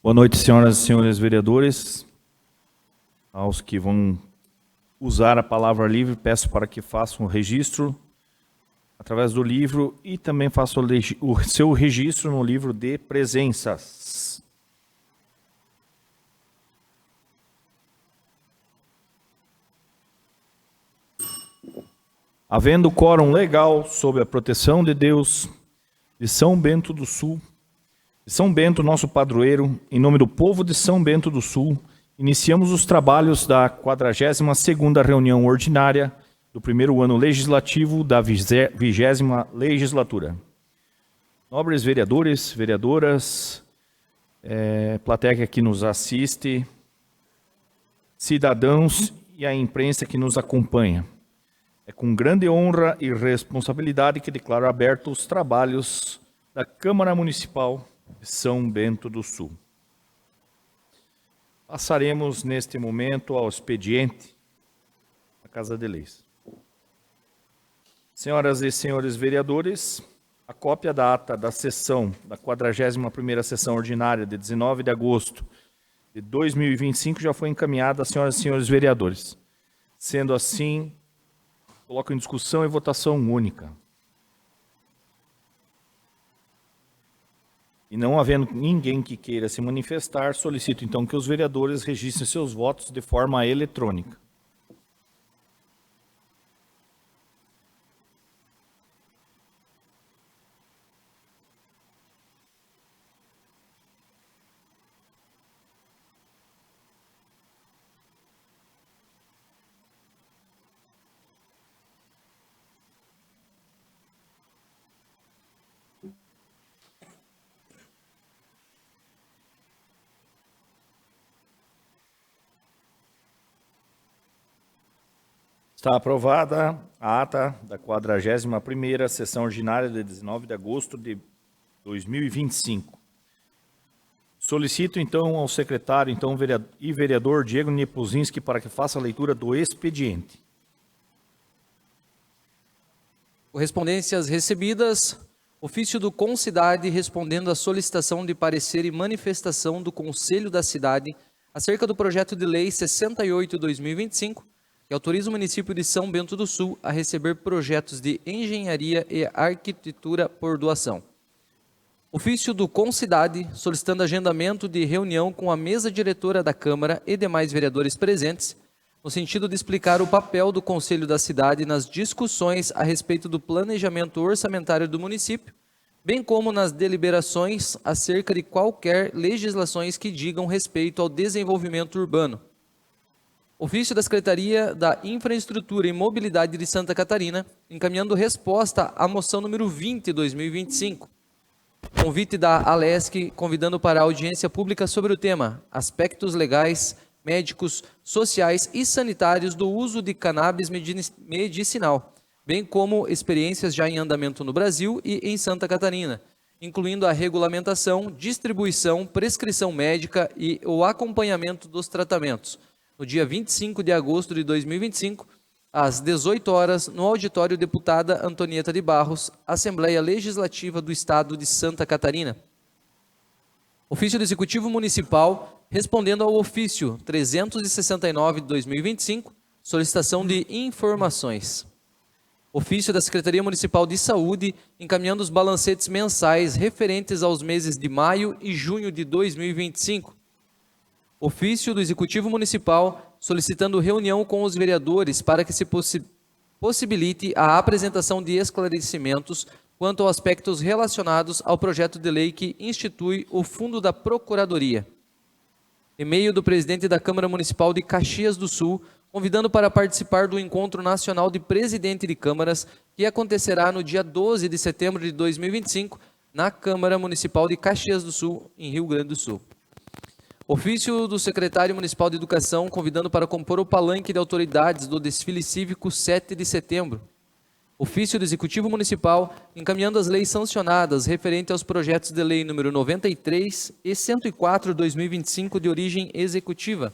Boa noite, senhoras e senhores vereadores. Aos que vão usar a palavra livre, peço para que façam o registro através do livro e também façam o seu registro no livro de presenças. Havendo quórum legal, sob a proteção de Deus, de São Bento do Sul, de São Bento, nosso padroeiro, em nome do povo de São Bento do Sul, iniciamos os trabalhos da 42ª reunião ordinária do primeiro ano legislativo da 20ª legislatura. Nobres vereadores, vereadoras, plateia que nos assiste, cidadãos e a imprensa que nos acompanha. É com grande honra e responsabilidade que declaro abertos os trabalhos da Câmara Municipal de São Bento do Sul. Passaremos neste momento ao expediente da Casa de Leis. Senhoras e senhores vereadores, a cópia da ata da sessão, da 41ª sessão ordinária de 19 de agosto de 2025 já foi encaminhada às senhoras e senhores vereadores. Sendo assim, coloco em discussão e votação única. E não havendo ninguém que queira se manifestar, solicito então que os vereadores registrem seus votos de forma eletrônica. Está aprovada a ata da 41ª sessão ordinária de 19 de agosto de 2025. Solicito então ao secretário e vereador Diego Niepuzinski para que faça a leitura do expediente. Correspondências recebidas. Ofício do Concidade respondendo à solicitação de parecer e manifestação do Conselho da Cidade acerca do projeto de lei 68/2025, que autoriza o município de São Bento do Sul a receber projetos de engenharia e arquitetura por doação. Ofício do Concidade solicitando agendamento de reunião com a mesa diretora da Câmara e demais vereadores presentes, no sentido de explicar o papel do Conselho da Cidade nas discussões a respeito do planejamento orçamentário do município, bem como nas deliberações acerca de qualquer legislações que digam respeito ao desenvolvimento urbano. Ofício da Secretaria da Infraestrutura e Mobilidade de Santa Catarina, encaminhando resposta à moção número 20/2025. Convite da Alesc, convidando para a audiência pública sobre o tema Aspectos legais, médicos, sociais e sanitários do uso de cannabis medicinal, bem como experiências já em andamento no Brasil e em Santa Catarina, incluindo a regulamentação, distribuição, prescrição médica e o acompanhamento dos tratamentos, no dia 25 de agosto de 2025, às 18 horas, no auditório Deputada Antonieta de Barros, Assembleia Legislativa do Estado de Santa Catarina. Ofício do Executivo Municipal, respondendo ao ofício 369 de 2025, solicitação de informações. Ofício da Secretaria Municipal de Saúde, encaminhando os balancetes mensais referentes aos meses de maio e junho de 2025. Ofício do Executivo Municipal, solicitando reunião com os vereadores para que se possibilite a apresentação de esclarecimentos quanto aos aspectos relacionados ao projeto de lei que institui o Fundo da Procuradoria. E-mail do presidente da Câmara Municipal de Caxias do Sul, convidando para participar do Encontro Nacional de Presidente de Câmaras, que acontecerá no dia 12 de setembro de 2025, na Câmara Municipal de Caxias do Sul, em Rio Grande do Sul. Ofício do Secretário Municipal de Educação, convidando para compor o palanque de autoridades do desfile cívico 7 de setembro. Ofício do Executivo Municipal, encaminhando as leis sancionadas referente aos projetos de lei número 93 e 104/2025 de origem executiva.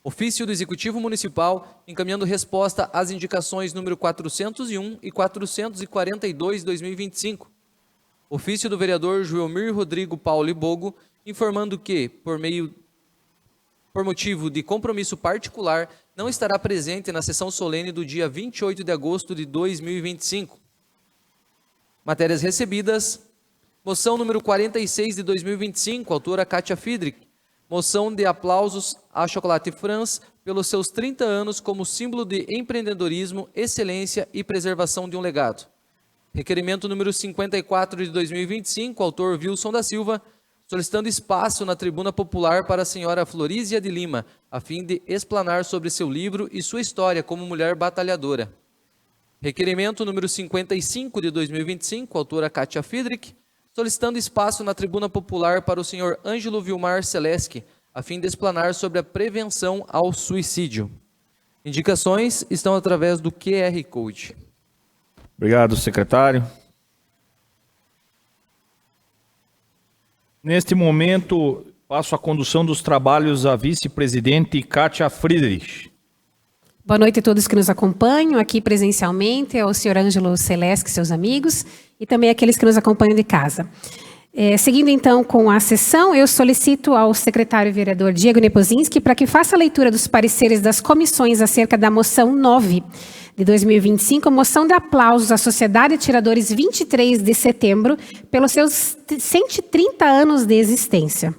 Ofício do Executivo Municipal, encaminhando resposta às indicações número 401 e 442/2025. Ofício do vereador Joelmir Rodrigo Pauli Bogo, informando que, por motivo de compromisso particular, não estará presente na sessão solene do dia 28 de agosto de 2025. Matérias recebidas. Moção número 46 de 2025, autora Kátia Friedrich. Moção de aplausos a Chocolate France pelos seus 30 anos como símbolo de empreendedorismo, excelência e preservação de um legado. Requerimento número 54 de 2025, autor Wilson da Silva, solicitando espaço na tribuna popular para a senhora Florísia de Lima, a fim de explanar sobre seu livro e sua história como mulher batalhadora. Requerimento número 55 de 2025, autora Kátia Friedrich, solicitando espaço na tribuna popular para o senhor Ângelo Vilmar Celeschi, a fim de explanar sobre a prevenção ao suicídio. Indicações estão através do QR Code. Obrigado, secretário. Neste momento, passo a condução dos trabalhos à vice-presidente Kátia Friedrich. Boa noite a todos que nos acompanham aqui presencialmente, ao senhor Ângelo Celeschi, seus amigos, e também aqueles que nos acompanham de casa. Seguindo então com a sessão, eu solicito ao secretário vereador Diego Nepozinski para que faça a leitura dos pareceres das comissões acerca da moção 9 de 2025, moção de aplausos à Sociedade Atiradores 23 de setembro, pelos seus 130 anos de existência.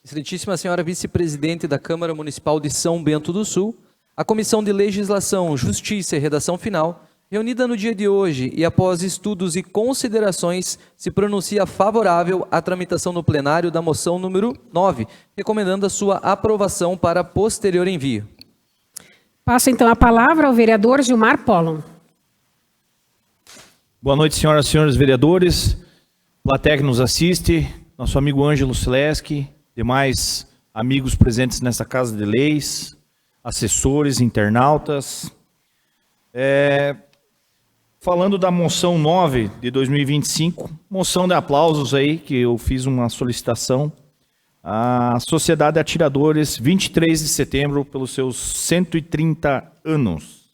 Excelentíssima senhora vice-presidente da Câmara Municipal de São Bento do Sul, a Comissão de Legislação, Justiça e Redação Final, reunida no dia de hoje e após estudos e considerações, se pronuncia favorável à tramitação no plenário da moção número 9, recomendando a sua aprovação para posterior envio. Passo então a palavra ao vereador Gilmar Pollon. Boa noite, senhoras e senhores vereadores, plateia que nos assiste, nosso amigo Ângelo Celeschi, demais amigos presentes nessa Casa de Leis, assessores, internautas. Falando da moção 9 de 2025, moção de aplausos aí, que eu fiz uma solicitação à Sociedade Atiradores 23 de setembro pelos seus 130 anos.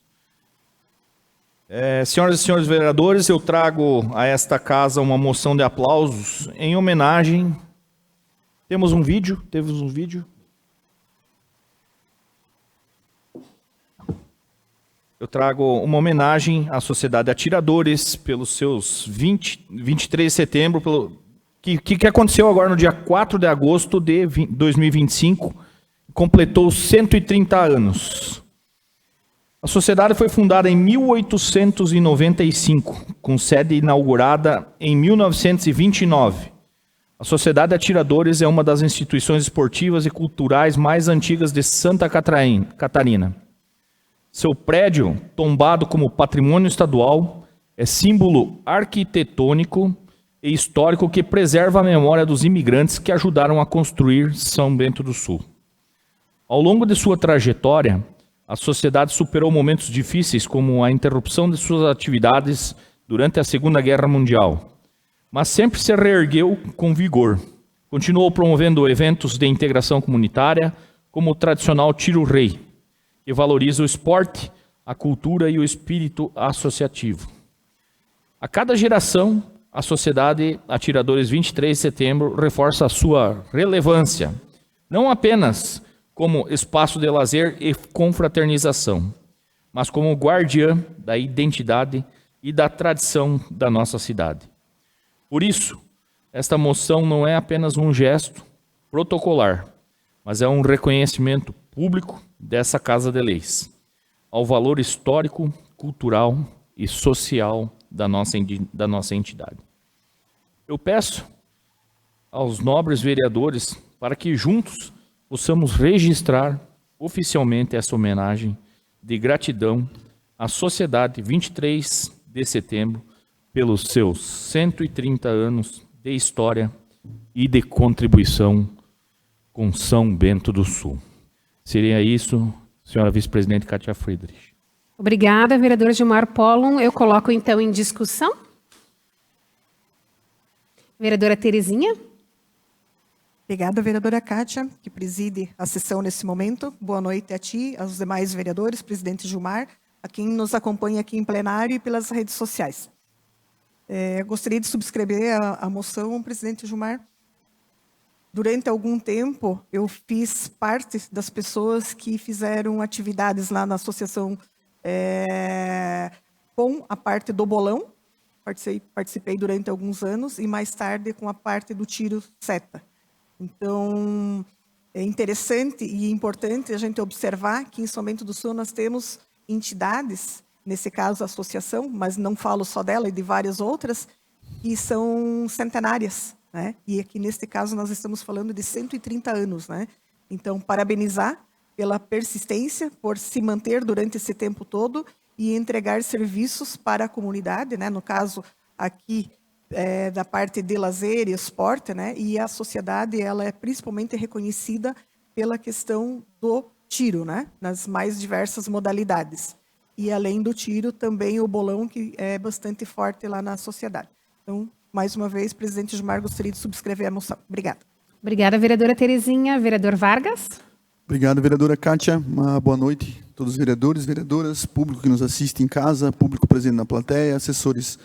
Senhoras e senhores vereadores, eu trago a esta casa uma moção de aplausos em homenagem. Temos um vídeo? Eu trago uma homenagem à Sociedade Atiradores pelos seus 23 de setembro, que aconteceu agora no dia 4 de agosto de 2025, completou 130 anos. A sociedade foi fundada em 1895, com sede inaugurada em 1929. A Sociedade Atiradores é uma das instituições esportivas e culturais mais antigas de Santa Catarina. Seu prédio, tombado como patrimônio estadual, é símbolo arquitetônico e histórico que preserva a memória dos imigrantes que ajudaram a construir São Bento do Sul. Ao longo de sua trajetória, a sociedade superou momentos difíceis, como a interrupção de suas atividades durante a Segunda Guerra Mundial, mas sempre se reergueu com vigor. Continuou promovendo eventos de integração comunitária, como o tradicional Tiro Rei, que valoriza o esporte, a cultura e o espírito associativo. A cada geração, a Sociedade Atiradores 23 de setembro reforça a sua relevância, não apenas como espaço de lazer e confraternização, mas como guardiã da identidade e da tradição da nossa cidade. Por isso, esta moção não é apenas um gesto protocolar, mas é um reconhecimento público dessa Casa de Leis, ao valor histórico, cultural e social da nossa entidade. Eu peço aos nobres vereadores para que juntos possamos registrar oficialmente essa homenagem de gratidão à Sociedade 23 de setembro pelos seus 130 anos de história e de contribuição com São Bento do Sul. Seria isso, senhora vice-presidente Kátia Friedrich. Obrigada, vereador Gilmar Pollon. Eu coloco então em discussão. Vereadora Terezinha. Obrigada, vereadora Kátia, que preside a sessão nesse momento. Boa noite a ti, aos demais vereadores, presidente Gilmar, a quem nos acompanha aqui em plenário e pelas redes sociais. Gostaria de subscrever a moção, presidente Gilmar. Durante algum tempo, eu fiz parte das pessoas que fizeram atividades lá na associação com a parte do bolão. Participei durante alguns anos e mais tarde com a parte do tiro seta. Então, é interessante e importante a gente observar que em São Bento do Sul nós temos entidades, nesse caso a associação, mas não falo só dela e de várias outras, que são centenárias, né? E aqui neste caso nós estamos falando de 130 anos, né? Então, parabenizar pela persistência, por se manter durante esse tempo todo e entregar serviços para a comunidade, né? No caso aqui da parte de lazer e esporte, né? E a sociedade ela é principalmente reconhecida pela questão do tiro, né? Nas mais diversas modalidades. E além do tiro, também o bolão, que é bastante forte lá na sociedade. Então, mais uma vez, presidente Gilmar, gostaria de subscrever a moção. Obrigada. Obrigada, vereadora Terezinha. Vereador Vargas. Obrigado, vereadora Kátia. Uma boa noite a todos os vereadores, vereadoras, público que nos assiste em casa, público presente na plateia, assessores.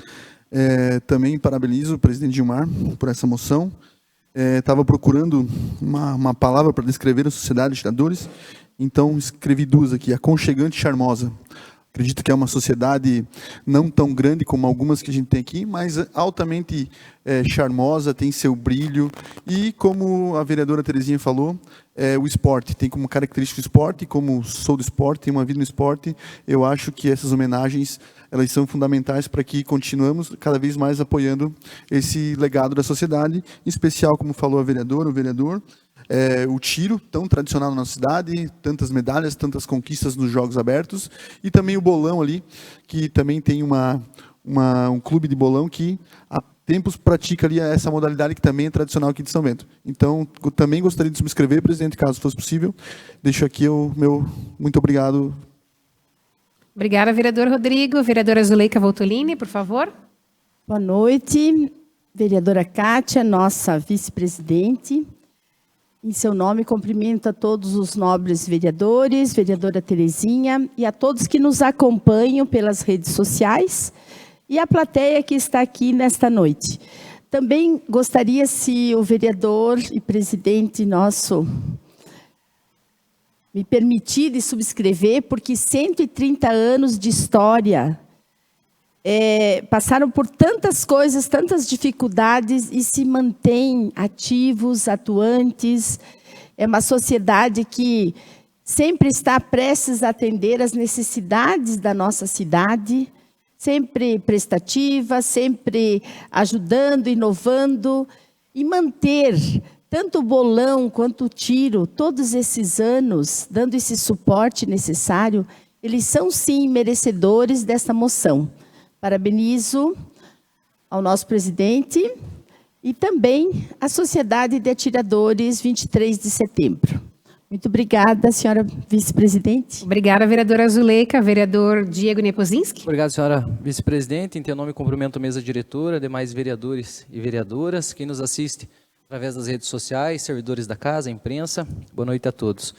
Também parabenizo o presidente Gilmar por essa moção. Estava procurando uma palavra para descrever a sociedade de tiradores, então escrevi duas aqui: aconchegante e charmosa. Acredito que é uma sociedade não tão grande como algumas que a gente tem aqui, mas altamente charmosa, tem seu brilho. E como a vereadora Terezinha falou, o esporte tem como característica o esporte, como sou do esporte, tenho uma vida no esporte, eu acho que essas homenagens elas são fundamentais para que continuemos cada vez mais apoiando esse legado da sociedade, em especial, como falou a vereadora, o vereador, o tiro, tão tradicional na nossa cidade, tantas medalhas, tantas conquistas nos Jogos Abertos, e também o bolão ali, que também tem um clube de bolão que há tempos pratica ali essa modalidade que também é tradicional aqui de São Bento. Então, eu também gostaria de subscrever, presidente, caso fosse possível. Deixo aqui o meu muito obrigado. Obrigada, vereador Rodrigo. Vereadora Zuleika Voltolini, por favor. Boa noite, vereadora Kátia, nossa vice-presidente. Em seu nome, cumprimento a todos os nobres vereadores, vereadora Terezinha, e a todos que nos acompanham pelas redes sociais e a plateia que está aqui nesta noite. Também gostaria, se o vereador e presidente nosso me permitir de subscrever, porque 130 anos de história, passaram por tantas coisas, tantas dificuldades e se mantêm ativos, atuantes. É uma sociedade que sempre está prestes a atender as necessidades da nossa cidade, sempre prestativa, sempre ajudando, inovando, e manter tanto o bolão quanto o tiro, todos esses anos, dando esse suporte necessário, eles são sim merecedores dessa moção. Parabenizo ao nosso presidente e também à Sociedade de Atiradores 23 de setembro. Muito obrigada, senhora vice-presidente. Obrigada, vereadora Zuleika. Vereador Diego Nepozinski. Obrigado, senhora vice-presidente. Em teu nome, cumprimento a mesa diretora, demais vereadores e vereadoras, quem nos assiste através das redes sociais, servidores da casa, imprensa. Boa noite a todos.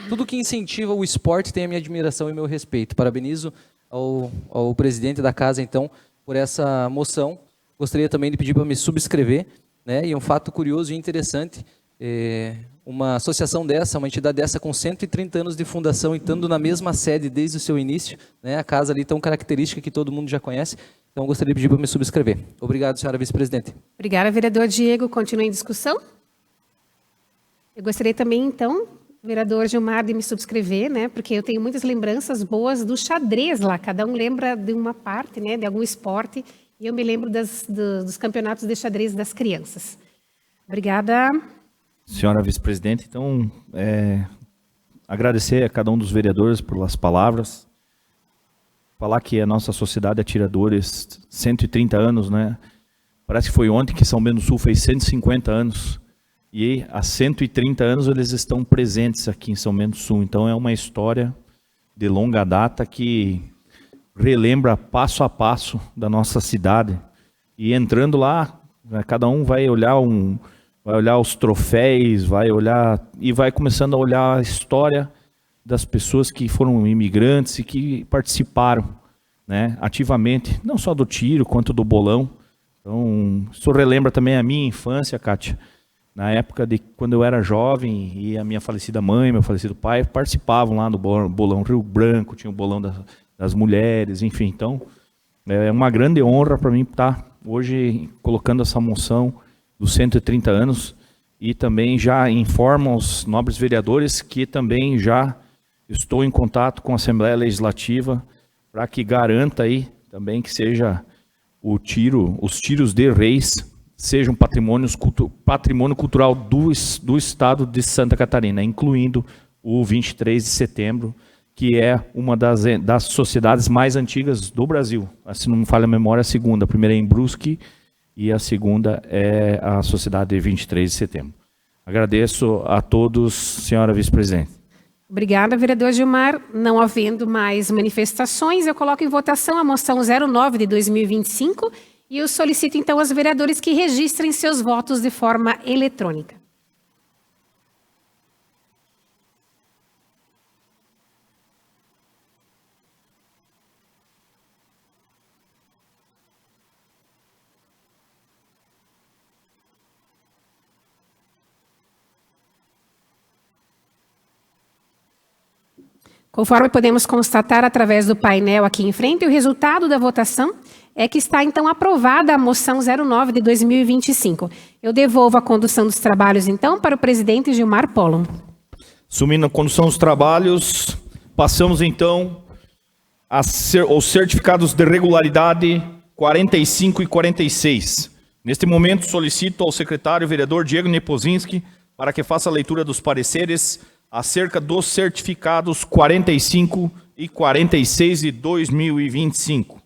Tudo que incentiva o esporte tem a minha admiração e meu respeito. Parabenizo ao presidente da casa, então, por essa moção. Gostaria também de pedir para me subscrever, né? E um fato curioso e interessante, uma associação dessa, uma entidade dessa com 130 anos de fundação e estando na mesma sede desde o seu início, né? A casa ali tão característica que todo mundo já conhece. Então, gostaria de pedir para me subscrever. Obrigado, senhora vice-presidente. Obrigada, vereador Diego. Continua em discussão. Eu gostaria também, então, vereador Gilmar, de me subscrever, né? Porque eu tenho muitas lembranças boas do xadrez lá. Cada um lembra de uma parte, né? De algum esporte. E eu me lembro dos campeonatos de xadrez das crianças. Obrigada. Senhora vice-presidente, então, agradecer a cada um dos vereadores pelas palavras. Falar que a nossa sociedade atiradores, 130 anos, né? Parece que foi ontem que São Bento do Sul fez 150 anos. E há 130 anos eles estão presentes aqui em São Bento do Sul. Então é uma história de longa data que relembra passo a passo da nossa cidade. E entrando lá, cada um vai olhar os troféus, vai olhar e vai começando a olhar a história das pessoas que foram imigrantes e que participaram né, ativamente, não só do tiro, quanto do bolão. Então, isso relembra também a minha infância, Kátia, na época de quando eu era jovem e a minha falecida mãe, meu falecido pai participavam lá do bolão Rio Branco, tinha o bolão das mulheres, enfim. Então, é uma grande honra para mim estar hoje colocando essa moção dos 130 anos e também já informo aos nobres vereadores que também já estou em contato com a Assembleia Legislativa para que garanta aí também que seja os tiros de reis sejam patrimônio cultural do estado de Santa Catarina, incluindo o 23 de setembro, que é uma das sociedades mais antigas do Brasil. Se não me falha a memória, a segunda. A primeira é em Brusque e a segunda é a sociedade de 23 de setembro. Agradeço a todos, senhora vice-presidente. Obrigada, vereador Gilmar. Não havendo mais manifestações, eu coloco em votação a moção 09 de 2025 e eu solicito então aos vereadores que registrem seus votos de forma eletrônica. Conforme podemos constatar através do painel aqui em frente, o resultado da votação é que está, então, aprovada a moção 09 de 2025. Eu devolvo a condução dos trabalhos, então, para o presidente Gilmar Pollon. Assumindo a condução dos trabalhos, passamos, então, aos certificados de regularidade 45 e 46. Neste momento, solicito ao secretário vereador Diego Nepozinski para que faça a leitura dos pareceres acerca dos certificados 45 e 46 de 2025.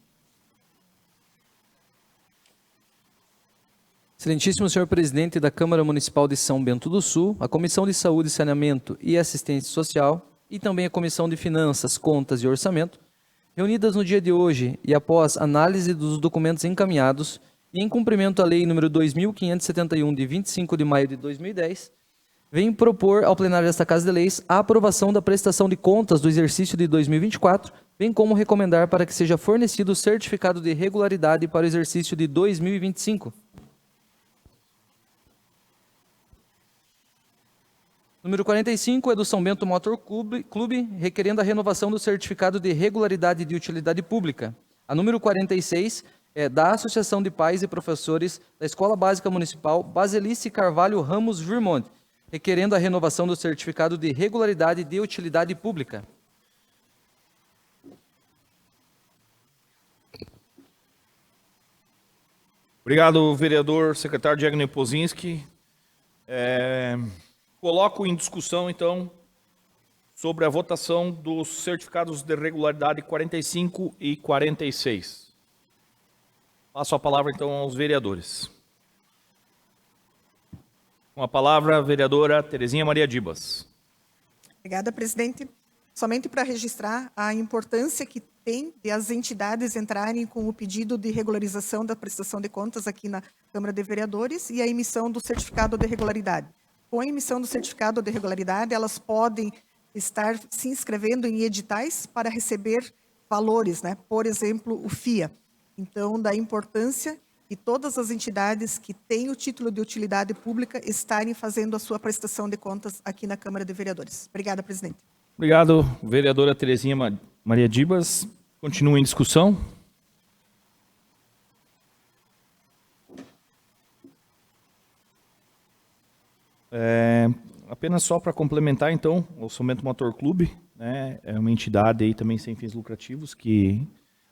Excelentíssimo senhor presidente da Câmara Municipal de São Bento do Sul, a Comissão de Saúde, Saneamento e Assistência Social e também a Comissão de Finanças, Contas e Orçamento, reunidas no dia de hoje e após análise dos documentos encaminhados e em cumprimento à Lei nº 2.571, de 25 de maio de 2010, venho propor ao plenário desta Casa de Leis a aprovação da prestação de contas do exercício de 2024, bem como recomendar para que seja fornecido o certificado de regularidade para o exercício de 2025. Número 45 é do São Bento Motor Clube, requerendo a renovação do certificado de regularidade de utilidade pública. A número 46 é da Associação de Pais e Professores da Escola Básica Municipal Basilice Carvalho Ramos Virmonte, requerendo a renovação do certificado de regularidade de utilidade pública. Obrigado, vereador secretário Diego Nepozinski. Coloco em discussão, então, sobre a votação dos certificados de regularidade 45 e 46. Passo a palavra, então, aos vereadores. Com a palavra, a vereadora Terezinha Maria Dibas. Obrigada, presidente. Somente para registrar a importância que tem de as entidades entrarem com o pedido de regularização da prestação de contas aqui na Câmara de Vereadores e a emissão do certificado de regularidade. Com a emissão do certificado de regularidade, elas podem estar se inscrevendo em editais para receber valores, né? Por exemplo, o FIA. Então, da importância e todas as entidades que têm o título de utilidade pública estarem fazendo a sua prestação de contas aqui na Câmara de Vereadores. Obrigada, presidente. Obrigado, vereadora Terezinha Maria Dibas. Continua em discussão. Apenas só para complementar, então, o São Bento Motor Clube, né, é uma entidade aí também sem fins lucrativos que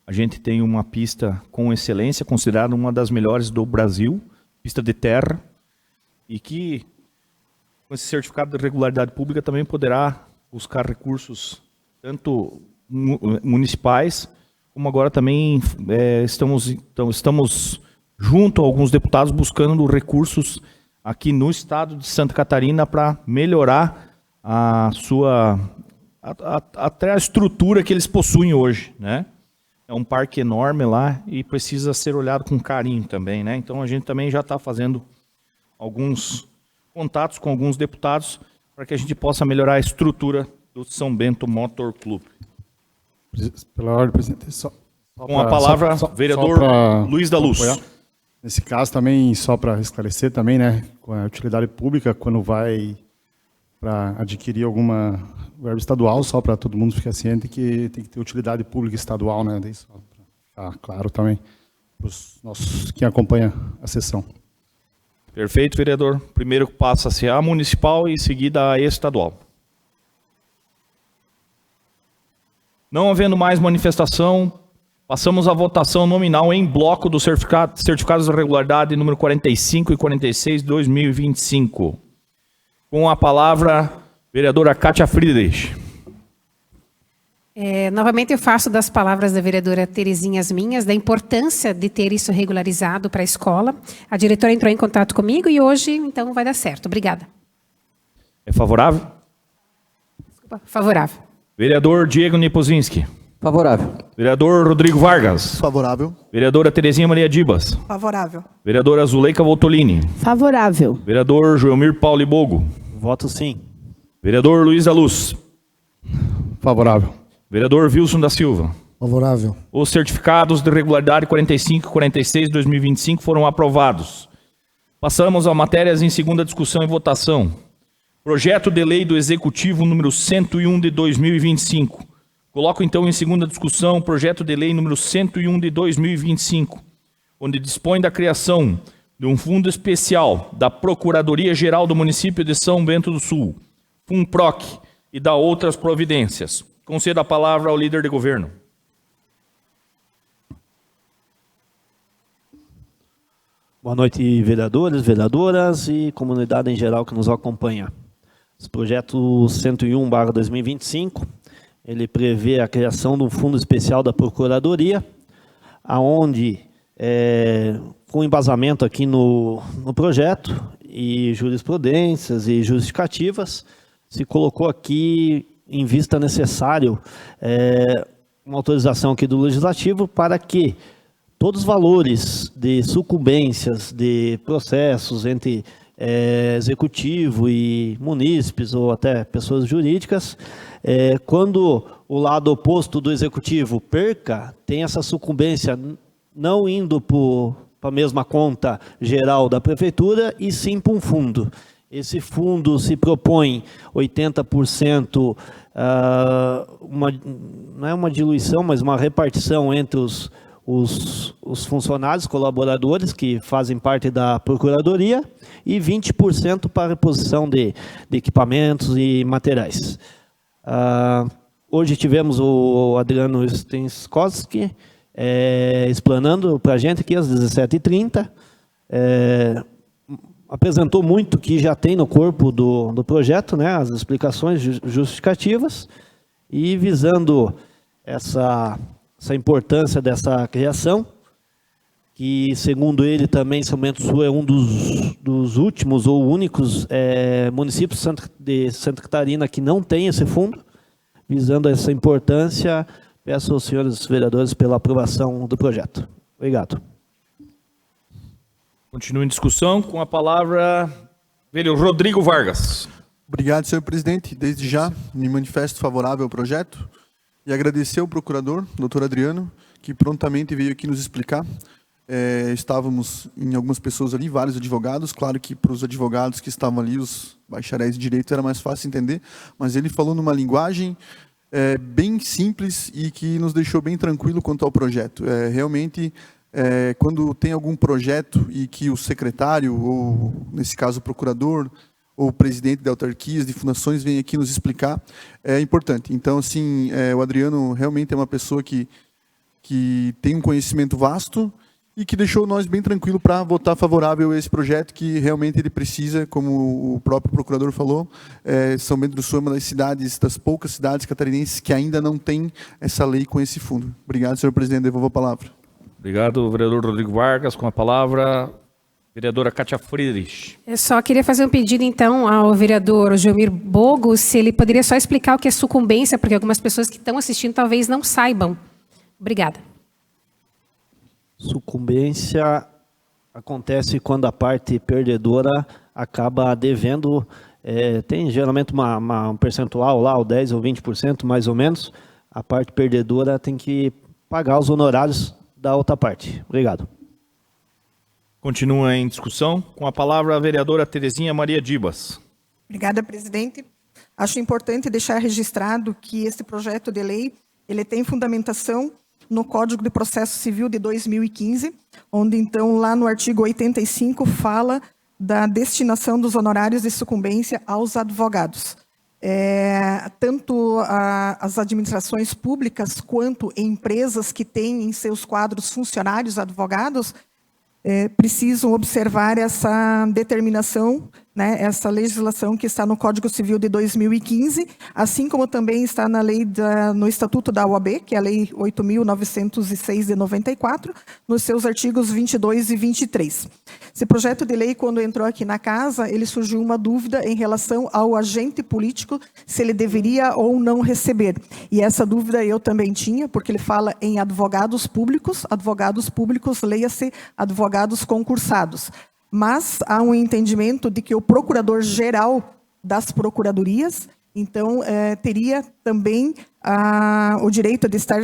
a gente tem uma pista com excelência, considerada uma das melhores do Brasil, pista de terra, e que com esse certificado de regularidade pública também poderá buscar recursos tanto municipais, como agora também estamos junto a alguns deputados buscando recursos aqui no estado de Santa Catarina para melhorar até a estrutura que eles possuem hoje, né? É um parque enorme lá e precisa ser olhado com carinho também, né? Então a gente também já está fazendo alguns contatos com alguns deputados para que a gente possa melhorar a estrutura do São Bento Motor Clube. Pela ordem, presidente, só Com a palavra, vereador Luiz da Luz. Apoiar. Nesse caso também, só para esclarecer também, né, com a utilidade pública, quando vai para adquirir alguma verba estadual, só para todo mundo ficar ciente que tem que ter utilidade pública estadual, né, daí só para ficar claro também para os nossos, quem acompanha a sessão. Perfeito, vereador. Primeiro passa-se a municipal e em seguida a estadual. Não havendo mais manifestação, passamos à votação nominal em bloco dos certificados de regularidade número 45 e 46 de 2025. Com a palavra, vereadora Kátia Friedrich. Novamente eu faço das palavras da vereadora Terezinha as minhas, da importância de ter isso regularizado para a escola. A diretora entrou em contato comigo e hoje, então, vai dar certo. Obrigada. É favorável? Desculpa, favorável. Vereador Diego Nepozinski. Favorável. Vereador Rodrigo Vargas. Favorável. Vereadora Terezinha Maria Dibas. Favorável. Vereadora Zuleika Voltolini. Favorável. Vereador Joelmir Paulo Bogo. Voto sim. Vereador Luiz da Luz. Favorável. Vereador Wilson da Silva. Favorável. Os certificados de regularidade 45 e 46 de 2025 foram aprovados. Passamos a matérias em segunda discussão e votação. Projeto de lei do Executivo número 101 de 2025. Coloco então em segunda discussão o projeto de lei número 101 de 2025, onde dispõe da criação de um fundo especial da Procuradoria-Geral do Município de São Bento do Sul, FUNPROC, e da outras providências. Concedo a palavra ao líder de governo. Boa noite, vereadores, vereadoras e comunidade em geral que nos acompanha. Esse projeto 101/2025, ele prevê a criação de um fundo especial da Procuradoria, aonde, com embasamento aqui no projeto, e jurisprudências e justificativas, se colocou aqui em vista necessário uma autorização aqui do Legislativo para que todos os valores de sucumbências de processos entre executivo e munícipes ou até pessoas jurídicas, quando o lado oposto do executivo perca, tem essa sucumbência não indo para a mesma conta geral da prefeitura e sim para um fundo. Esse fundo se propõe 80%, não é uma diluição, mas uma repartição entre os funcionários, colaboradores que fazem parte da Procuradoria e 20% para a reposição de equipamentos e materiais. Hoje tivemos o Adriano Stenskowski explanando para a gente aqui às 17h30, apresentou muito que já tem no corpo do projeto, né, as explicações justificativas, e visando essa importância dessa criação, que segundo ele também São Bento do Sul é um dos últimos ou únicos municípios de Santa Catarina que não tem esse fundo. Visando essa importância, peço aos senhores vereadores pela aprovação do projeto. Obrigado. Continua em discussão com a palavra vereador Rodrigo Vargas. Obrigado, senhor presidente. Desde já me manifesto favorável ao projeto e agradecer ao procurador, doutor Adriano, que prontamente veio aqui nos explicar. Estávamos em algumas pessoas ali, vários advogados. Claro que para os advogados que estavam ali, os bacharéis de direito, era mais fácil entender, mas ele falou numa linguagem bem simples e que nos deixou bem tranquilo quanto ao projeto. Realmente, quando tem algum projeto e que o secretário, ou nesse caso o procurador, ou o presidente de autarquias, de fundações, vem aqui nos explicar, é importante. Então, assim, o Adriano realmente é uma pessoa que tem um conhecimento vasto e que deixou nós bem tranquilo para votar favorável a esse projeto, que realmente ele precisa, como o próprio procurador falou. São Bento do Sul é uma das poucas cidades catarinenses que ainda não tem essa lei com esse fundo. Obrigado, senhor presidente. Devolvo a palavra. Obrigado, vereador Rodrigo Vargas. Com a palavra, vereadora Kátia Friedrich. Eu só queria fazer um pedido, então, ao vereador Joelmir Bogo, se ele poderia só explicar o que é sucumbência, porque algumas pessoas que estão assistindo talvez não saibam. Obrigada. Sucumbência acontece quando a parte perdedora acaba devendo, tem geralmente um percentual lá, o 10% ou 20% mais ou menos, a parte perdedora tem que pagar os honorários da outra parte. Obrigado. Continua em discussão. Com a palavra a vereadora Terezinha Maria Dibas. Obrigada, presidente. Acho importante deixar registrado que esse projeto de lei ele tem fundamentação no Código de Processo Civil de 2015, onde, então, lá no artigo 85, fala da destinação dos honorários de sucumbência aos advogados. Tanto as administrações públicas quanto empresas que têm em seus quadros funcionários advogados precisam observar essa determinação, né, essa legislação que está no Código Civil de 2015, assim como também está na lei no Estatuto da OAB, que é a Lei 8.906 de 94, nos seus artigos 22 e 23. Esse projeto de lei, quando entrou aqui na casa, ele surgiu uma dúvida em relação ao agente político, se ele deveria ou não receber. E essa dúvida eu também tinha, porque ele fala em advogados públicos, leia-se advogados concursados. Mas há um entendimento de que o procurador-geral das procuradorias, então, teria também o direito de estar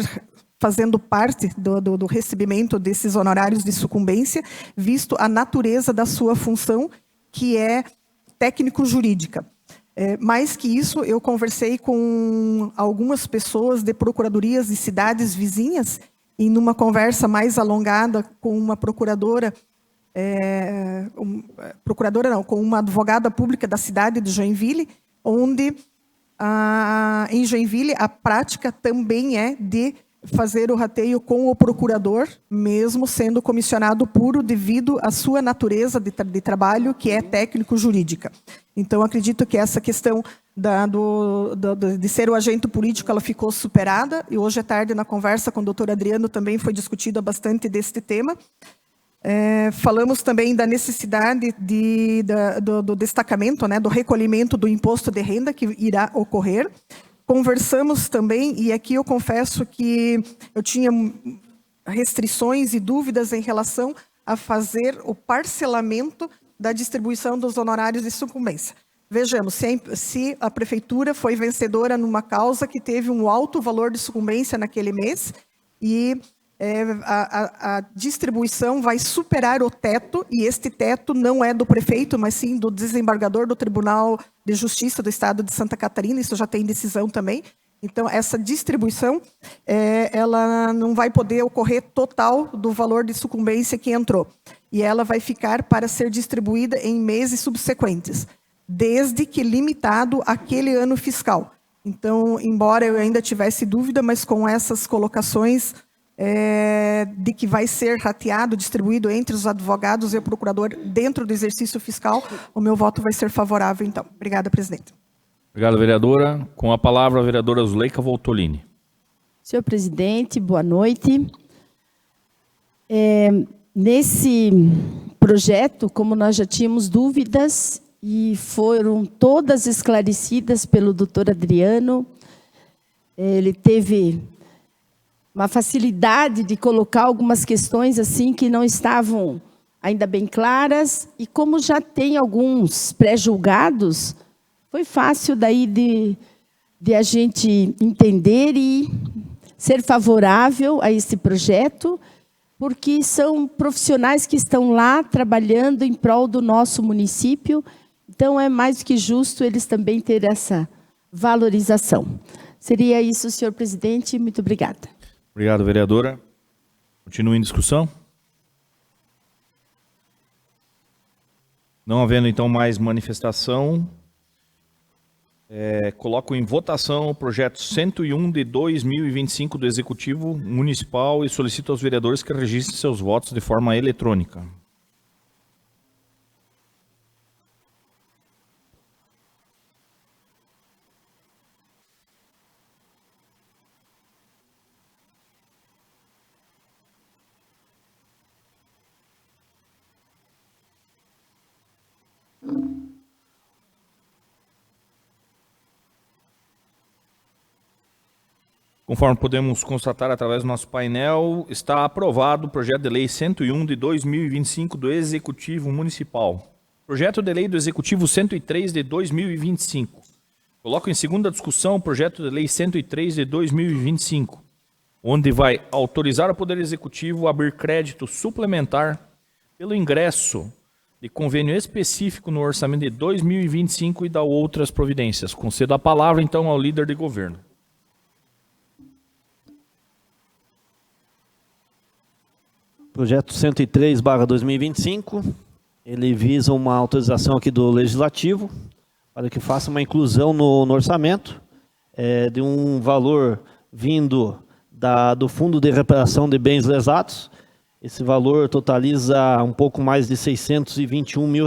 fazendo parte do recebimento desses honorários de sucumbência, visto a natureza da sua função, que é técnico-jurídica. Mais que isso, eu conversei com algumas pessoas de procuradorias de cidades vizinhas, e numa conversa mais alongada com uma procuradora, com uma advogada pública da cidade de Joinville, onde em Joinville a prática também é de fazer o rateio com o procurador, mesmo sendo comissionado puro devido à sua natureza de trabalho, que é técnico-jurídica. Então, acredito que essa questão de ser o agente político, ela ficou superada, e hoje à tarde, na conversa com o doutor Adriano, também foi discutida bastante deste tema. Falamos também da necessidade do destacamento, né, do recolhimento do imposto de renda que irá ocorrer. Conversamos também, e aqui eu confesso que eu tinha restrições e dúvidas em relação a fazer o parcelamento da distribuição dos honorários de sucumbência. Vejamos, se a prefeitura foi vencedora numa causa que teve um alto valor de sucumbência naquele mês, e a distribuição vai superar o teto, e este teto não é do prefeito, mas sim do desembargador do Tribunal de Justiça do Estado de Santa Catarina, isso já tem decisão também. Então, essa distribuição, ela não vai poder ocorrer total do valor de sucumbência que entrou, e ela vai ficar para ser distribuída em meses subsequentes, desde que limitado àquele ano fiscal. Então, embora eu ainda tivesse dúvida, mas com essas colocações de que vai ser rateado, distribuído entre os advogados e o procurador dentro do exercício fiscal, o meu voto vai ser favorável, então. Obrigada, presidente. Obrigado, vereadora. Com a palavra, a vereadora Zuleika Voltolini. Senhor presidente, boa noite. Nesse projeto, como nós já tínhamos dúvidas, e foram todas esclarecidas pelo doutor Adriano, ele teve uma facilidade de colocar algumas questões assim que não estavam ainda bem claras, e como já tem alguns pré-julgados, foi fácil daí de a gente entender e ser favorável a esse projeto, porque são profissionais que estão lá trabalhando em prol do nosso município, então é mais do que justo eles também terem essa valorização. Seria isso, senhor presidente, muito obrigada. Obrigado, vereadora. Continua em discussão. Não havendo, então, mais manifestação, coloco em votação o projeto 101 de 2025 do Executivo Municipal e solicito aos vereadores que registrem seus votos de forma eletrônica. Conforme podemos constatar através do nosso painel, está aprovado o projeto de lei 101 de 2025 do Executivo Municipal. Projeto de lei do Executivo 103 de 2025. Coloco em segunda discussão o projeto de lei 103 de 2025. onde vai autorizar o Poder Executivo a abrir crédito suplementar pelo ingresso de convênio específico no orçamento de 2025 e dar outras providências. Concedo a palavra, então, ao líder de governo. Projeto 103/2025, ele visa uma autorização aqui do Legislativo para que faça uma inclusão no orçamento de um valor vindo do Fundo de Reparação de Bens Lesados. Esse valor totaliza um pouco mais de R$621 mil,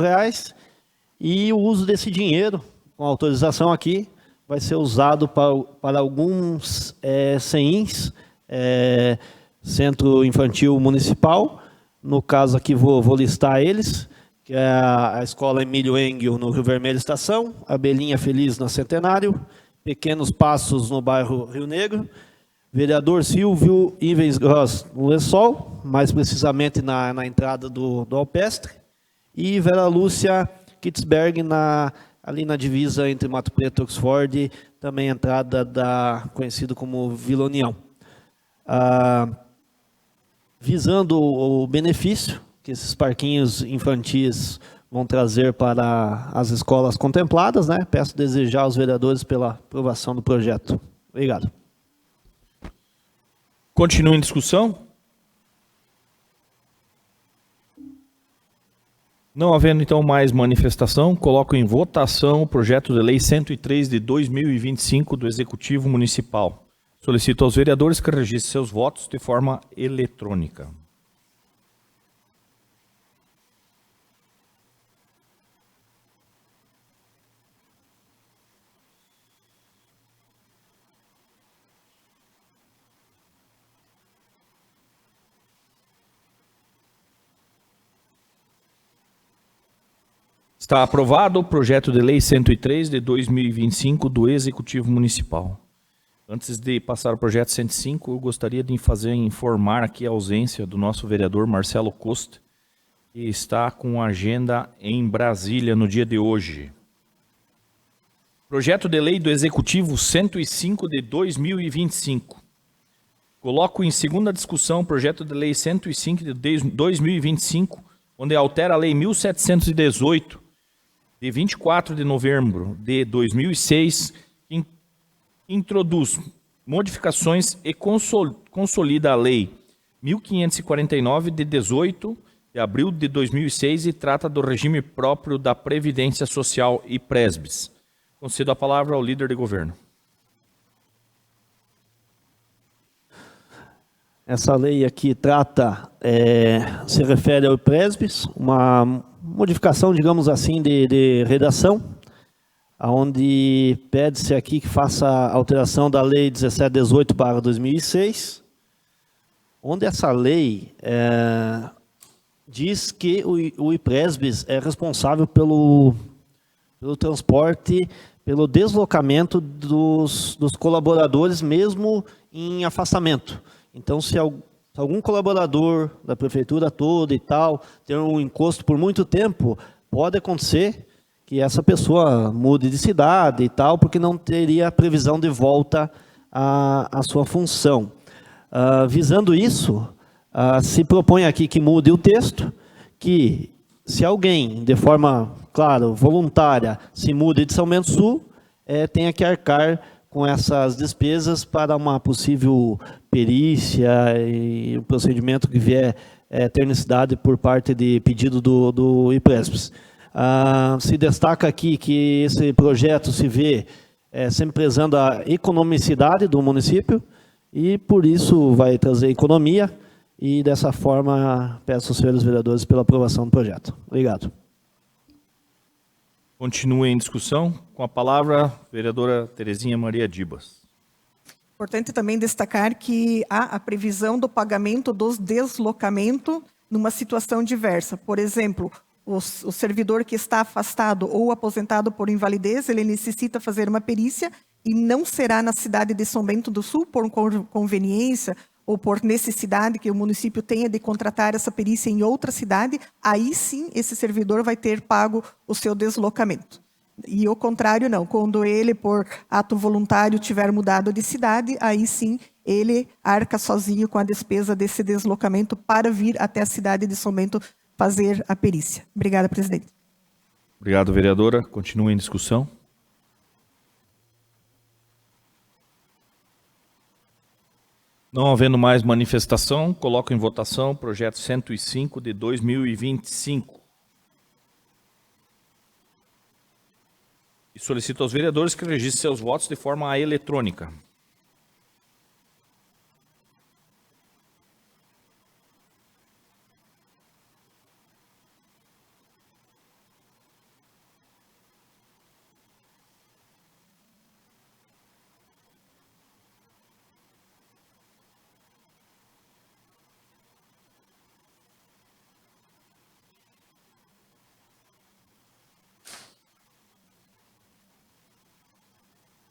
e o uso desse dinheiro, com autorização aqui, vai ser usado para alguns CEINs, Centro Infantil Municipal. No caso aqui vou listar eles, que é a Escola Emílio Engel no Rio Vermelho Estação, a Belinha Feliz na Centenário, Pequenos Passos no bairro Rio Negro, Vereador Silvio Ivens Gross no Lençol, mais precisamente na entrada do Alpestre, e Vera Lúcia Kitzberg ali na divisa entre Mato Preto e Oxford, também entrada conhecido como Vila União. Visando o benefício que esses parquinhos infantis vão trazer para as escolas contempladas, né? Peço desejar aos vereadores pela aprovação do projeto. Obrigado. Continua em discussão? Não havendo, então, mais manifestação, coloco em votação o projeto de lei 103 de 2025 do Executivo Municipal. Solicito aos vereadores que registrem seus votos de forma eletrônica. Está aprovado o projeto de lei 103 de 2025 do Executivo Municipal. Antes de passar ao projeto 105, eu gostaria de informar aqui a ausência do nosso vereador Marcelo Costa, que está com agenda em Brasília no dia de hoje. Projeto de lei do Executivo 105 de 2025. Coloco em segunda discussão o projeto de lei 105 de 2025, onde altera a lei 1718, de 24 de novembro de 2006, que introduz modificações e consolida a lei 1549, de 18 de abril de 2006, e trata do regime próprio da Previdência Social e Presbis. Concedo a palavra ao líder de governo. Essa lei aqui se refere ao Presbis, uma modificação, digamos assim, de redação, onde pede-se aqui que faça a alteração da lei 1718/2006, onde essa lei diz que o IPRESBIS é responsável pelo transporte, pelo deslocamento dos colaboradores, mesmo em afastamento. Então, se algum colaborador da prefeitura toda e tal ter um encosto por muito tempo, pode acontecer que essa pessoa mude de cidade e tal, porque não teria previsão de volta à sua função. Visando isso, se propõe aqui que mude o texto, que se alguém, de forma, claro, voluntária, se mude de São Bento do Sul, tenha que arcar com essas despesas para uma possível perícia e o procedimento que vier ter necessidade por parte de pedido do IPRESBIS. Se destaca aqui que esse projeto se vê sempre prezando a economicidade do município e, por isso, vai trazer economia e, dessa forma, peço aos senhores vereadores pela aprovação do projeto. Obrigado. Continua em discussão. Com a palavra, a vereadora Terezinha Maria Dibas. Importante também destacar que há a previsão do pagamento dos deslocamentos numa situação diversa. Por exemplo, o servidor que está afastado ou aposentado por invalidez, ele necessita fazer uma perícia e não será na cidade de São Bento do Sul por conveniência ou por necessidade que o município tenha de contratar essa perícia em outra cidade, aí sim esse servidor vai ter pago o seu deslocamento. E o contrário não, quando ele, por ato voluntário, tiver mudado de cidade, aí sim ele arca sozinho com a despesa desse deslocamento para vir até a cidade de São Bento fazer a perícia. Obrigada, presidente. Obrigado, vereadora. Continua em discussão. Não havendo mais manifestação, coloco em votação o projeto 105 de 2025. E solicito aos vereadores que registrem seus votos de forma eletrônica.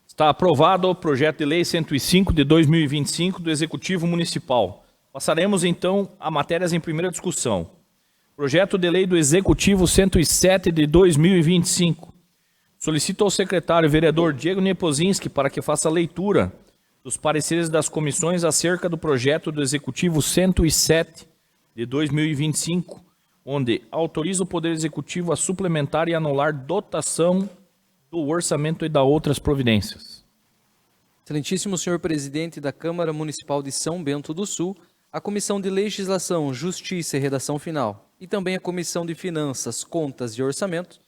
Está aprovado o projeto de lei 105 de 2025 do Executivo Municipal. Passaremos então a matérias em primeira discussão. Projeto de lei do Executivo 107 de 2025. Solicito ao secretário vereador Diego Nepozinski para que faça a leitura dos pareceres das comissões acerca do projeto do Executivo 107 de 2025, onde autoriza o Poder Executivo a suplementar e anular dotação do orçamento e da outras providências. Excelentíssimo senhor presidente da Câmara Municipal de São Bento do Sul, a Comissão de Legislação, Justiça e Redação Final, e também a Comissão de Finanças, Contas e Orçamento,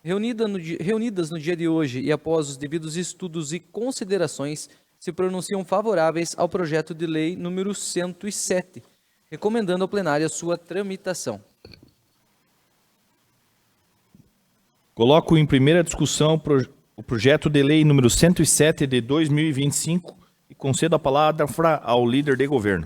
reunidas no dia de hoje e após os devidos estudos e considerações, se pronunciam favoráveis ao projeto de lei número 107, recomendando ao plenário a sua tramitação. Coloco em primeira discussão o projeto de lei número 107 de 2025 e concedo a palavra ao líder de governo.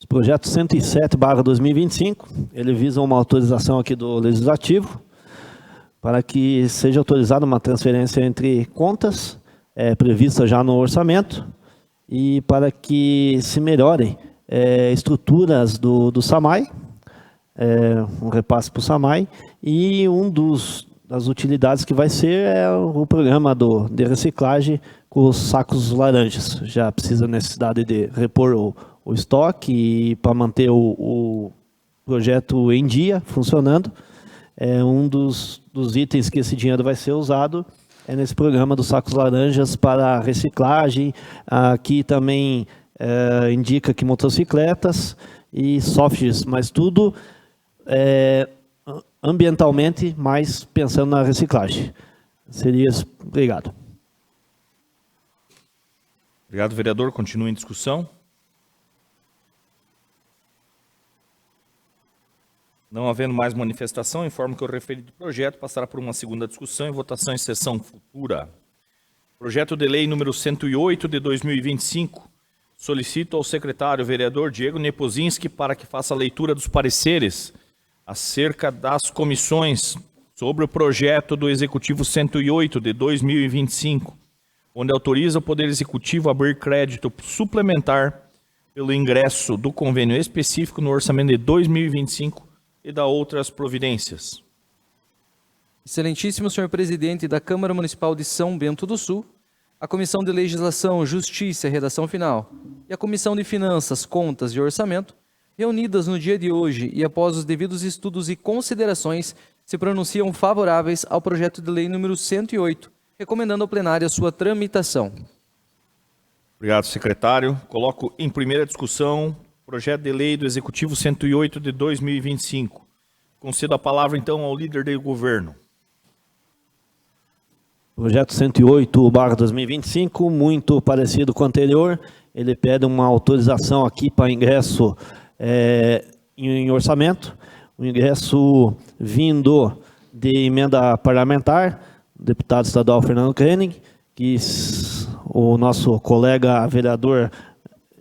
O projeto 107/2025, ele visa uma autorização aqui do Legislativo para que seja autorizada uma transferência entre contas prevista já no orçamento e para que se melhorem estruturas do SAMAI, um repasse para o SAMAI, e das utilidades que vai ser o programa de reciclagem com os sacos laranjas. Já precisa necessidade de repor o estoque e para manter o projeto em dia, funcionando. Um dos itens que esse dinheiro vai ser usado é nesse programa dos sacos laranjas para reciclagem. Aqui também indica que motocicletas e softwares, mas tudo ambientalmente, mas pensando na reciclagem. Seria isso. Obrigado. Obrigado, vereador. Continua em discussão. Não havendo mais manifestação, informo que o referido projeto passará por uma segunda discussão e votação em sessão futura. Projeto de lei número 108 de 2025. Solicito ao secretário vereador Diego Nepozinski para que faça a leitura dos pareceres acerca das comissões sobre o projeto do Executivo 108 de 2025, onde autoriza o Poder Executivo a abrir crédito suplementar pelo ingresso do convênio específico no orçamento de 2025 e da outras providências. Excelentíssimo senhor presidente da Câmara Municipal de São Bento do Sul, a Comissão de Legislação, Justiça e Redação Final e a Comissão de Finanças, Contas e Orçamento, reunidas no dia de hoje e após os devidos estudos e considerações, se pronunciam favoráveis ao projeto de lei número 108, recomendando ao plenário a sua tramitação. Obrigado, secretário. Coloco em primeira discussão o projeto de lei do Executivo 108 de 2025. Concedo a palavra, então, ao líder do governo. Projeto 108/2025, muito parecido com o anterior. Ele pede uma autorização aqui para ingresso em orçamento, o ingresso vindo de emenda parlamentar, deputado estadual Fernando Koenig, que o nosso colega vereador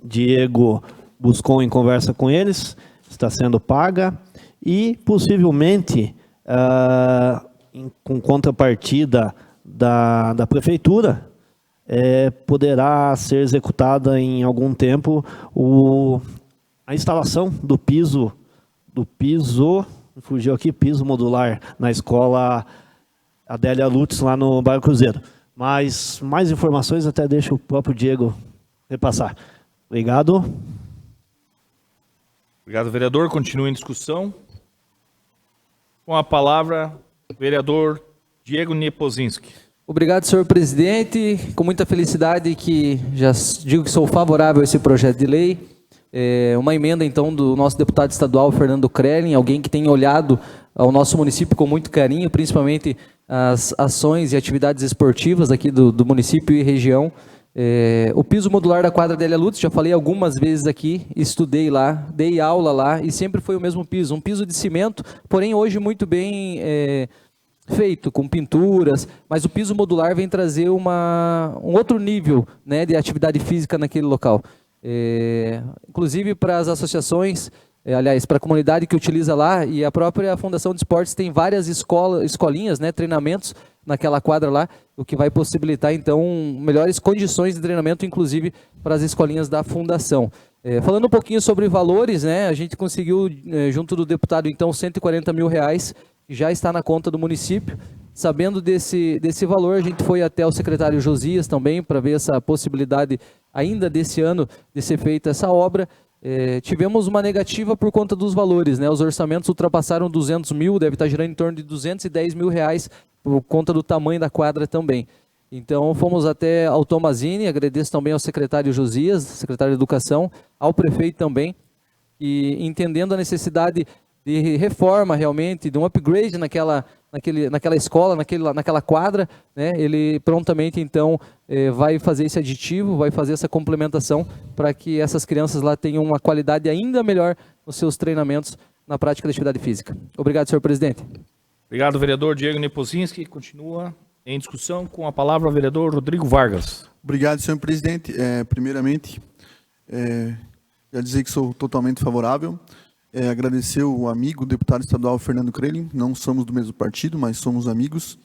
Diego buscou em conversa com eles, está sendo paga, e possivelmente, com contrapartida da prefeitura, poderá ser executada em algum tempo a instalação do piso modular na escola Adélia Lutz, lá no bairro Cruzeiro. Mas mais informações até deixa o próprio Diego repassar. Obrigado. Obrigado, vereador. Continue em discussão. Com a palavra, o vereador Diego Niepozinski. Obrigado, senhor presidente. Com muita felicidade que já digo que sou favorável a esse projeto de lei. Uma emenda, então, do nosso deputado estadual, Fernando Krellin, alguém que tem olhado ao nosso município com muito carinho, principalmente as ações e atividades esportivas aqui do município e região. O piso modular da quadra Adélia Lutz, já falei algumas vezes aqui, estudei lá, dei aula lá e sempre foi o mesmo piso, um piso de cimento, porém hoje muito bem feito, com pinturas, mas o piso modular vem trazer um outro nível, né, de atividade física naquele local. Inclusive para as associações, aliás, para a comunidade que utiliza lá, e a própria Fundação de Esportes tem várias escolinhas, né, treinamentos naquela quadra lá, o que vai possibilitar, então, melhores condições de treinamento, inclusive para as escolinhas da Fundação. Falando um pouquinho sobre valores, né, a gente conseguiu, junto do deputado, então, R$140 mil, que já está na conta do município. Sabendo desse valor, a gente foi até o secretário Josias também, para ver essa possibilidade, ainda desse ano, de ser feita essa obra. Tivemos uma negativa por conta dos valores, né? Os orçamentos ultrapassaram 200 mil, deve estar girando em torno de R$210 mil, por conta do tamanho da quadra também. Então, fomos até ao Tomazini, agradeço também ao secretário Josias, secretário de Educação, ao prefeito também, e entendendo a necessidade de reforma realmente, de um upgrade naquela escola, naquela quadra, né? Ele prontamente, então, vai fazer esse aditivo, vai fazer essa complementação para que essas crianças lá tenham uma qualidade ainda melhor nos seus treinamentos na prática da atividade física. Obrigado, senhor presidente. Obrigado, vereador Diego Niepozinski. Continua em discussão com a palavra o vereador Rodrigo Vargas. Obrigado, senhor presidente. Primeiramente, quero dizer que sou totalmente favorável. Agradecer o amigo, o deputado estadual Fernando Krellin. Não somos do mesmo partido, mas somos amigos.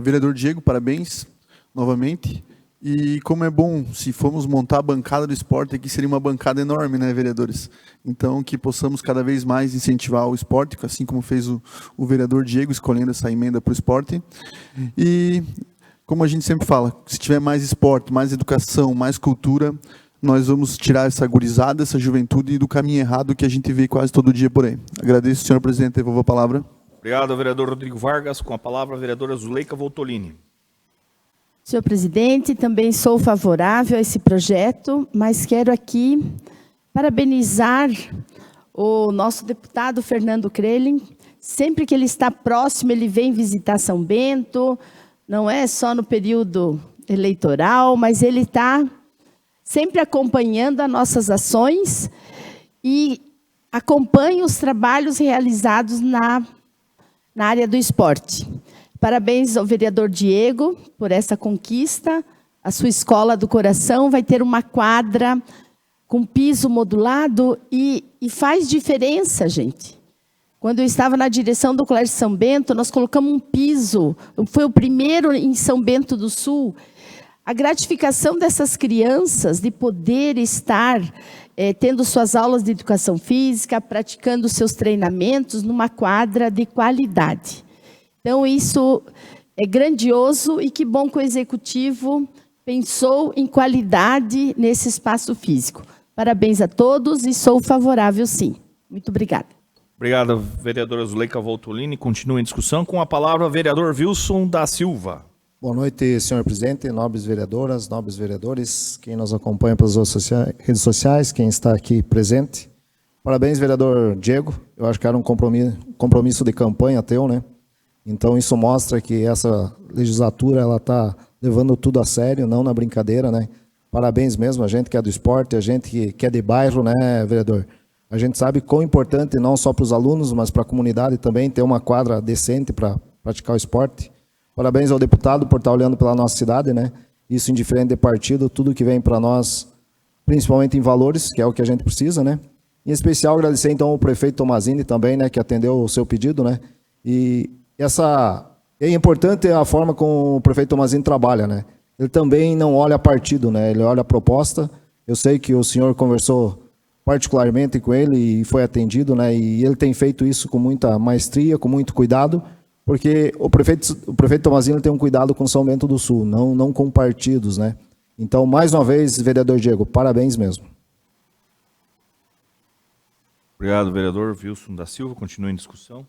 Vereador Diego, parabéns novamente. E como é bom, se formos montar a bancada do esporte aqui, seria uma bancada enorme, né, vereadores? Então, que possamos cada vez mais incentivar o esporte, assim como fez o vereador Diego, escolhendo essa emenda para o esporte. E, como a gente sempre fala, se tiver mais esporte, mais educação, mais cultura, nós vamos tirar essa gurizada, essa juventude do caminho errado que a gente vê quase todo dia por aí. Agradeço, senhor presidente, devolvo a palavra. Obrigado, vereador Rodrigo Vargas. Com a palavra, a vereadora Zuleika Voltolini. Senhor presidente, também sou favorável a esse projeto, mas quero aqui parabenizar o nosso deputado Fernando Krellin. Sempre que ele está próximo, ele vem visitar São Bento, não é só no período eleitoral, mas ele está sempre acompanhando as nossas ações e acompanha os trabalhos realizados na área do esporte. Parabéns ao vereador Diego por essa conquista. A sua escola do coração vai ter uma quadra com piso modulado e faz diferença, gente. Quando eu estava na direção do Colégio São Bento, nós colocamos um piso, foi o primeiro em São Bento do Sul. A gratificação dessas crianças de poder estar tendo suas aulas de educação física, praticando seus treinamentos numa quadra de qualidade. Então, isso é grandioso e que bom que o Executivo pensou em qualidade nesse espaço físico. Parabéns a todos e sou favorável, sim. Muito obrigada. Obrigado, vereadora Zuleika Voltolini. Continua em discussão com a palavra o vereador Wilson da Silva. Boa noite, senhor presidente, nobres vereadoras, nobres vereadores, quem nos acompanha pelas redes sociais, quem está aqui presente. Parabéns, vereador Diego. Eu acho que era um compromisso de campanha teu, né? Então, isso mostra que essa legislatura ela está levando tudo a sério, não na brincadeira, né? Parabéns mesmo, a gente que é do esporte, a gente que é de bairro, né, vereador? A gente sabe quão importante, não só para os alunos, mas para a comunidade também, ter uma quadra decente para praticar o esporte. Parabéns ao deputado por estar olhando pela nossa cidade, né? Isso indiferente de partido, tudo que vem para nós, principalmente em valores, que é o que a gente precisa, né? Em especial, agradecer então ao prefeito Tomazini também, né, que atendeu o seu pedido, né? E é importante a forma como o prefeito Tomazini trabalha, né? Ele também não olha partido, né? Ele olha a proposta. Eu sei que o senhor conversou particularmente com ele e foi atendido, né? E ele tem feito isso com muita maestria, com muito cuidado, Porque o prefeito Tomazino tem um cuidado com São Bento do Sul, não com partidos, né? Então, mais uma vez, vereador Diego, parabéns mesmo. Obrigado, vereador Wilson da Silva. Continua em discussão.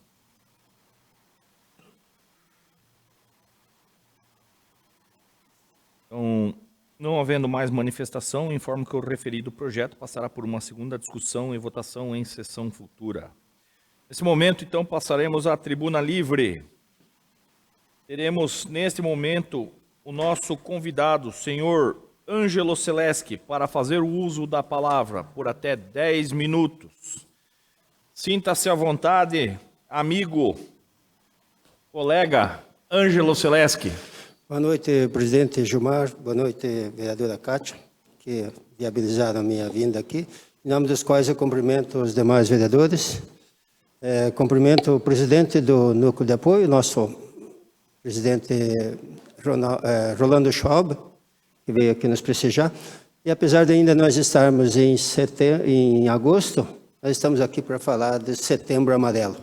Então, não havendo mais manifestação, informo que o referido projeto passará por uma segunda discussão e votação em sessão futura. Nesse momento, então, passaremos à tribuna livre. Teremos, neste momento, o nosso convidado, senhor Ângelo Seleschi, para fazer o uso da palavra por até 10 minutos. Sinta-se à vontade, amigo, colega Ângelo Seleschi. Boa noite, presidente Gilmar. Boa noite, vereadora Kátia, que viabilizaram a minha vinda aqui. Em nome dos quais eu cumprimento os demais vereadores. Cumprimento o presidente do Núcleo de Apoio, nosso presidente Rolando Schwab, que veio aqui nos prestigiar. E apesar de ainda nós estarmos em agosto, nós estamos aqui para falar de Setembro Amarelo.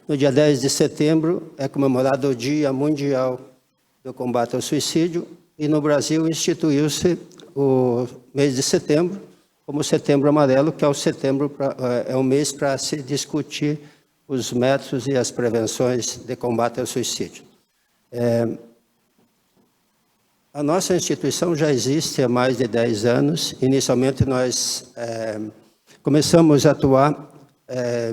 No dia 10 de setembro é comemorado o Dia Mundial do Combate ao Suicídio e no Brasil instituiu-se o mês de setembro como Setembro Amarelo, que é um mês para se discutir os métodos e as prevenções de combate ao suicídio. A nossa instituição já existe há mais de 10 anos. Inicialmente nós começamos a atuar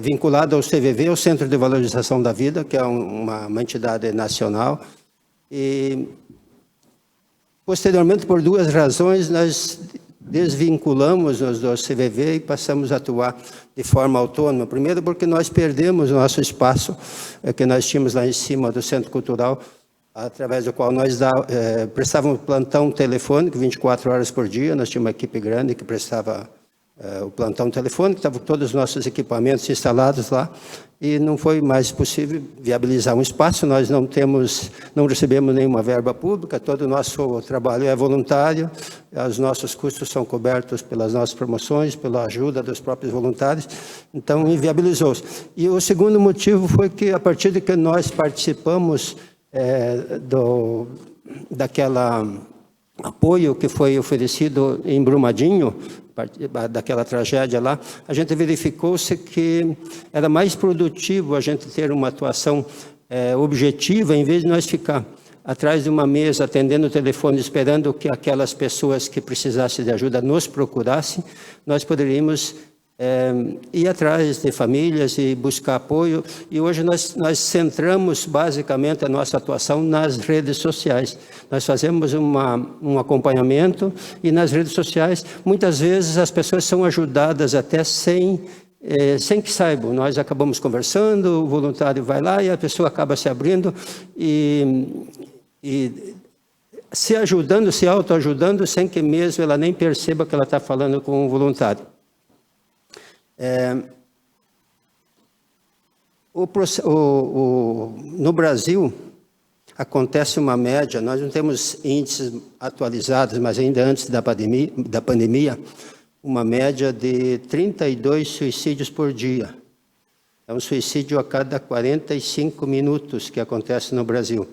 vinculado ao CVV, o Centro de Valorização da Vida, que é uma entidade nacional. E, posteriormente, por duas razões, nós desvinculamos-nos do CVV e passamos a atuar de forma autônoma. Primeiro, porque nós perdemos o nosso espaço que nós tínhamos lá em cima do Centro Cultural, através do qual nós prestávamos plantão telefônico 24 horas por dia. Nós tínhamos uma equipe grande que prestava o plantão telefônico, estavam todos os nossos equipamentos instalados lá, e não foi mais possível viabilizar um espaço. Nós não recebemos nenhuma verba pública, todo o nosso trabalho é voluntário, os nossos custos são cobertos pelas nossas promoções, pela ajuda dos próprios voluntários, então inviabilizou-se. E o segundo motivo foi que, a partir de que nós participamos daquela apoio que foi oferecido em Brumadinho, daquela tragédia lá, a gente verificou-se que era mais produtivo a gente ter uma atuação objetiva, em vez de nós ficar atrás de uma mesa, atendendo o telefone, esperando que aquelas pessoas que precisassem de ajuda nos procurassem. Nós poderíamos ir atrás de famílias e buscar apoio. E hoje nós centramos basicamente a nossa atuação nas redes sociais. Nós fazemos um acompanhamento e nas redes sociais, muitas vezes as pessoas são ajudadas até sem que saibam. Nós acabamos conversando, o voluntário vai lá e a pessoa acaba se abrindo e se ajudando, se autoajudando, sem que mesmo ela nem perceba que ela está falando com um voluntário. No Brasil, acontece uma média, nós não temos índices atualizados, mas ainda antes da pandemia, uma média de 32 suicídios por dia. É um suicídio a cada 45 minutos que acontece no Brasil.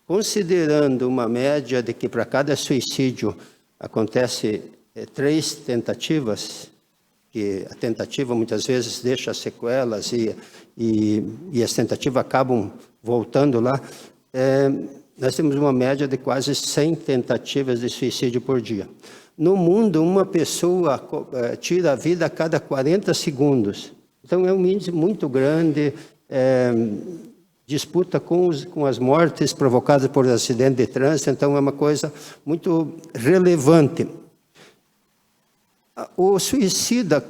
Considerando uma média de que para cada suicídio acontece 3 tentativas, que a tentativa muitas vezes deixa sequelas e as tentativas acabam voltando lá, nós temos uma média de quase 100 tentativas de suicídio por dia. No mundo, uma pessoa tira a vida a cada 40 segundos. Então, é um índice muito grande, disputa com as mortes provocadas por acidente de trânsito, então é uma coisa muito relevante. O suicida,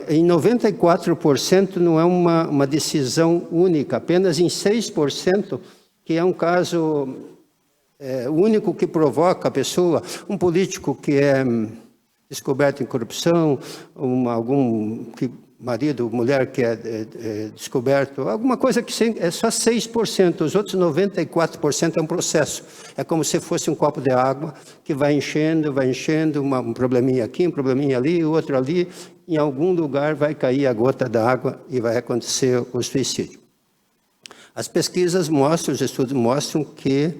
em 94%, não é uma decisão única, apenas em 6%, que é um caso único que provoca a pessoa, um político que é descoberto em corrupção, algum marido, mulher que é descoberto, alguma coisa que é só 6%, os outros 94% é um processo. É como se fosse um copo de água que vai enchendo, um probleminha aqui, um probleminha ali, outro ali, em algum lugar vai cair a gota da água e vai acontecer o suicídio. As pesquisas mostram, os estudos mostram que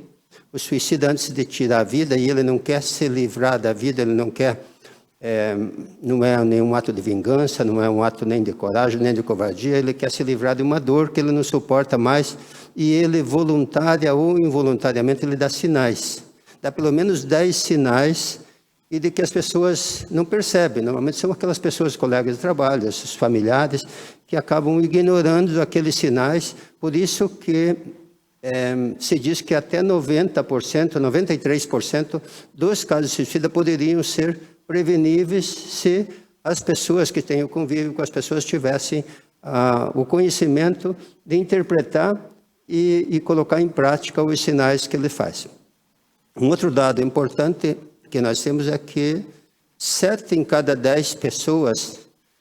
o suicida, antes de tirar a vida, e ele não quer se livrar da vida, ele não quer, não é nenhum ato de vingança, não é um ato nem de coragem, nem de covardia, ele quer se livrar de uma dor que ele não suporta mais, e ele, voluntária ou involuntariamente, ele dá sinais. Dá pelo menos 10 sinais, e de que as pessoas não percebem. Normalmente são aquelas pessoas, colegas de trabalho, os familiares, que acabam ignorando aqueles sinais. Por isso que se diz que até 90%, 93% dos casos de suicídio poderiam ser preveníveis se as pessoas que têm o convívio com as pessoas tivessem o conhecimento de interpretar e colocar em prática os sinais que ele faz. Um outro dado importante que nós temos é que 7 em cada 10 pessoas,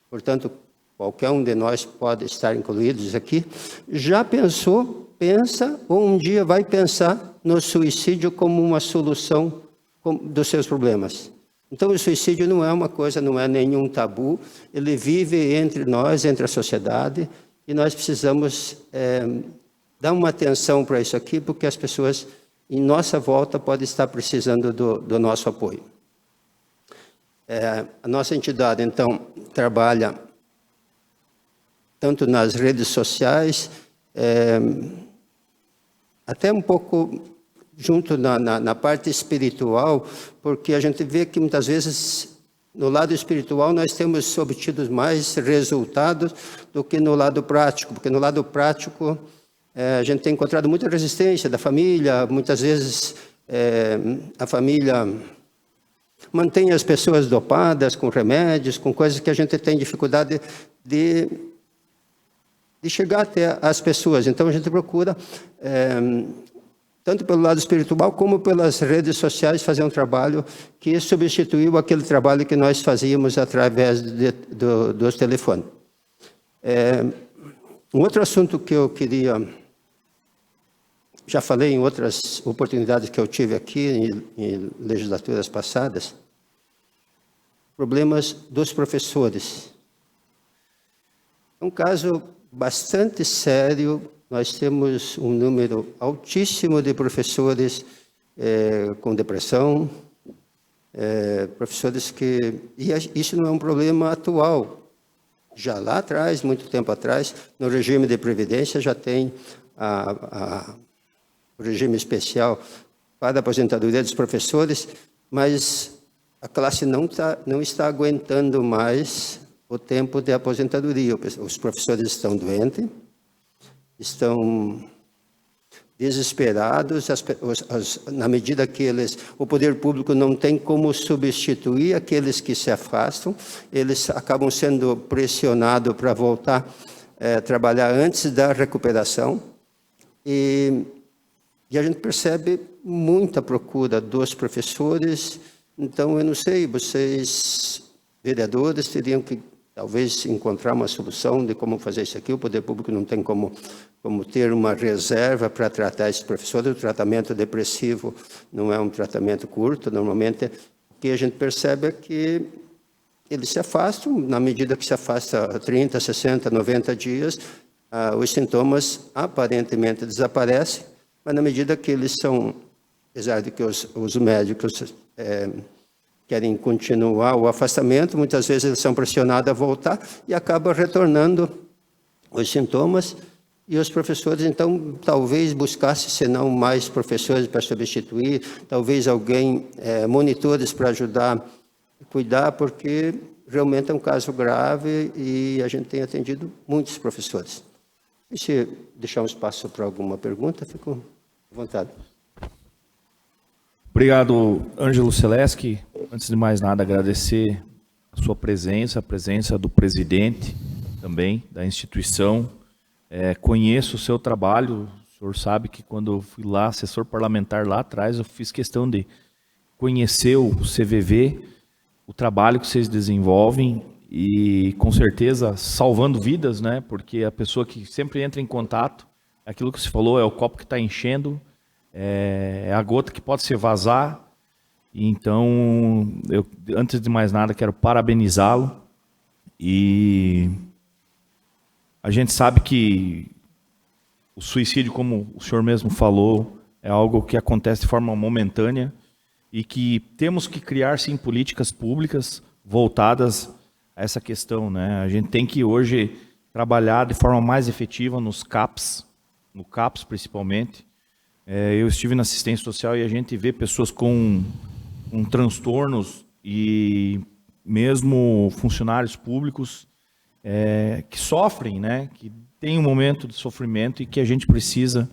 portanto, qualquer um de nós pode estar incluídos aqui, já pensa ou um dia vai pensar no suicídio como uma solução dos seus problemas. Então, o suicídio não é uma coisa, não é nenhum tabu, ele vive entre nós, entre a sociedade, e nós precisamos dar uma atenção para isso aqui, porque as pessoas em nossa volta podem estar precisando do nosso apoio. A nossa entidade, então, trabalha tanto nas redes sociais, até um pouco junto na parte espiritual, porque a gente vê que muitas vezes no lado espiritual nós temos obtido mais resultados do que no lado prático, porque no lado prático a gente tem encontrado muita resistência da família, muitas vezes a família mantém as pessoas dopadas com remédios, com coisas que a gente tem dificuldade de chegar até as pessoas. Então a gente procura, tanto pelo lado espiritual como pelas redes sociais, fazer um trabalho que substituiu aquele trabalho que nós fazíamos através dos telefones. Um outro assunto que eu queria, já falei em outras oportunidades que eu tive aqui, em legislaturas passadas, problemas dos professores. É um caso bastante sério. Nós temos um número altíssimo de professores com depressão, professores que... E isso não é um problema atual. Já lá atrás, muito tempo atrás, no regime de previdência já tem o regime especial para a aposentadoria dos professores, mas a classe não está aguentando mais o tempo de aposentadoria. Os professores estão doentes, estão desesperados, na medida que o poder público não tem como substituir aqueles que se afastam, eles acabam sendo pressionados para voltar a trabalhar antes da recuperação. E a gente percebe muita procura dos professores. Então, eu não sei, vocês, vereadores, teriam que talvez encontrar uma solução de como fazer isso aqui. O poder público não tem como ter uma reserva para tratar esses professores. O tratamento depressivo não é um tratamento curto. Normalmente, o que a gente percebe é que eles se afastam. Na medida que se afasta 30, 60, 90 dias, os sintomas aparentemente desaparecem, mas na medida que eles são, apesar de que os médicos querem continuar o afastamento, muitas vezes eles são pressionados a voltar e acabam retornando os sintomas. E os professores, então, talvez buscassem, se não mais professores para substituir, talvez alguém, monitores para ajudar a cuidar, porque realmente é um caso grave e a gente tem atendido muitos professores. E se deixar um espaço para alguma pergunta, fico à vontade. Obrigado, Ângelo Seleski. Antes de mais nada, agradecer a sua presença, a presença do presidente também, da instituição. Conheço o seu trabalho. O senhor sabe que quando eu fui lá, assessor parlamentar lá atrás, eu fiz questão de conhecer o CVV, o trabalho que vocês desenvolvem e, com certeza, salvando vidas, né? Porque a pessoa que sempre entra em contato, aquilo que você falou, é o copo que está enchendo, é a gota que pode se vazar. Então, eu, antes de mais nada, quero parabenizá-lo. E a gente sabe que o suicídio, como o senhor mesmo falou, é algo que acontece de forma momentânea e que temos que criar, sim, políticas públicas voltadas a essa questão, né? A gente tem que hoje trabalhar de forma mais efetiva nos CAPs, no CAPs principalmente. Eu estive na assistência social e a gente vê pessoas com transtornos e mesmo funcionários públicos que sofrem, né? Que tem um momento de sofrimento e que a gente precisa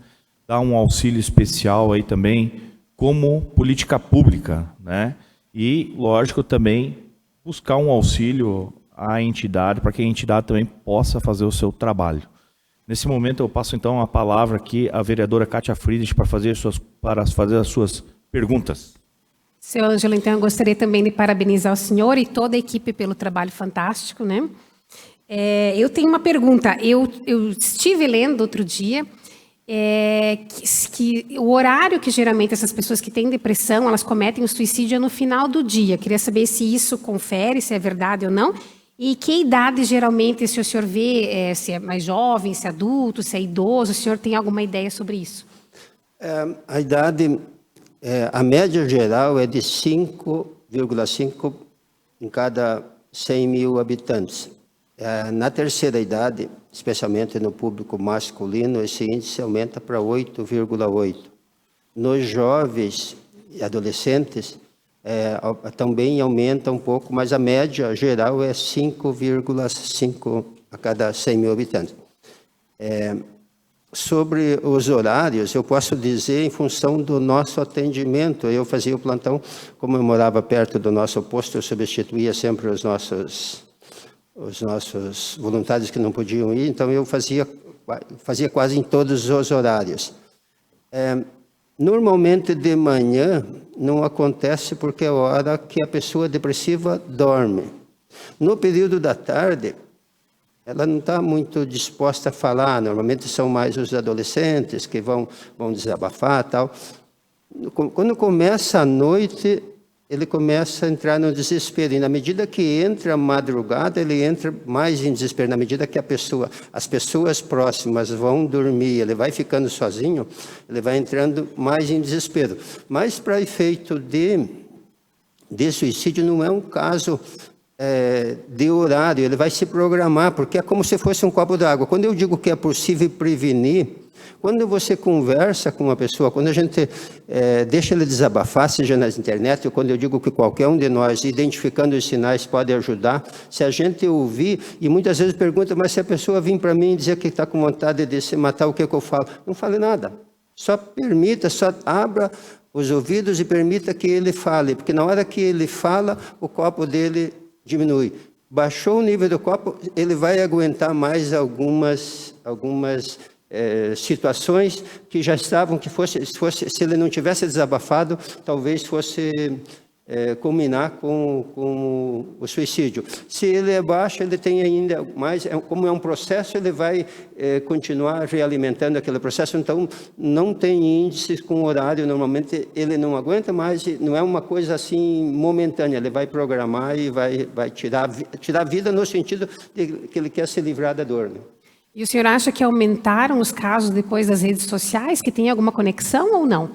dar um auxílio especial aí também como política pública, né? E, lógico, também buscar um auxílio à entidade para que a entidade também possa fazer o seu trabalho. Nesse momento eu passo então a palavra aqui à vereadora Kátia Friedrich para fazer as suas perguntas. Seu Ângelo, então eu gostaria também de parabenizar o senhor e toda a equipe pelo trabalho fantástico, né? Eu tenho uma pergunta. Eu estive lendo outro dia que o horário que geralmente essas pessoas que têm depressão, elas cometem o suicídio é no final do dia. Queria saber se isso confere, se é verdade ou não. E que idade geralmente, se o senhor vê, se é mais jovem, se é adulto, se é idoso, o senhor tem alguma ideia sobre isso? A idade, a média geral é de 5,5 em cada 100 mil habitantes. Na terceira idade, especialmente no público masculino, esse índice aumenta para 8,8. Nos jovens e adolescentes, também aumenta um pouco, mas a média geral é 5,5 a cada 100 mil habitantes. Sobre os horários, eu posso dizer em função do nosso atendimento. Eu fazia o plantão, como eu morava perto do nosso posto, eu substituía sempre os nossos voluntários que não podiam ir, então eu fazia quase em todos os horários. Normalmente de manhã não acontece porque é a hora que a pessoa depressiva dorme. No período da tarde, ela não está muito disposta a falar, normalmente são mais os adolescentes que vão desabafar e tal. Quando começa a noite, ele começa a entrar no desespero, e na medida que entra a madrugada, ele entra mais em desespero, na medida que as pessoas próximas vão dormir, ele vai ficando sozinho, ele vai entrando mais em desespero. Mas para efeito de suicídio não é um caso de horário, ele vai se programar, porque é como se fosse um copo d'água. Quando eu digo que é possível prevenir, quando você conversa com uma pessoa, quando a gente deixa ele desabafar, seja na internet, ou quando eu digo que qualquer um de nós, identificando os sinais, pode ajudar, se a gente ouvir, e muitas vezes pergunta, mas se a pessoa vir para mim e dizer que está com vontade de se matar, o que eu falo? Não fale nada. Só permita, só abra os ouvidos e permita que ele fale, porque na hora que ele fala, o copo dele diminui. Baixou o nível do copo, ele vai aguentar mais algumas situações que já estavam, se ele não tivesse desabafado, talvez fosse culminar com o suicídio. Se ele é baixo, ele tem ainda mais, como é um processo, ele vai continuar realimentando aquele processo, então não tem índices com horário, normalmente ele não aguenta mais, não é uma coisa assim momentânea, ele vai programar e vai tirar a vida no sentido de que ele quer se livrar da dor, né? E o senhor acha que aumentaram os casos depois das redes sociais, que tem alguma conexão ou não?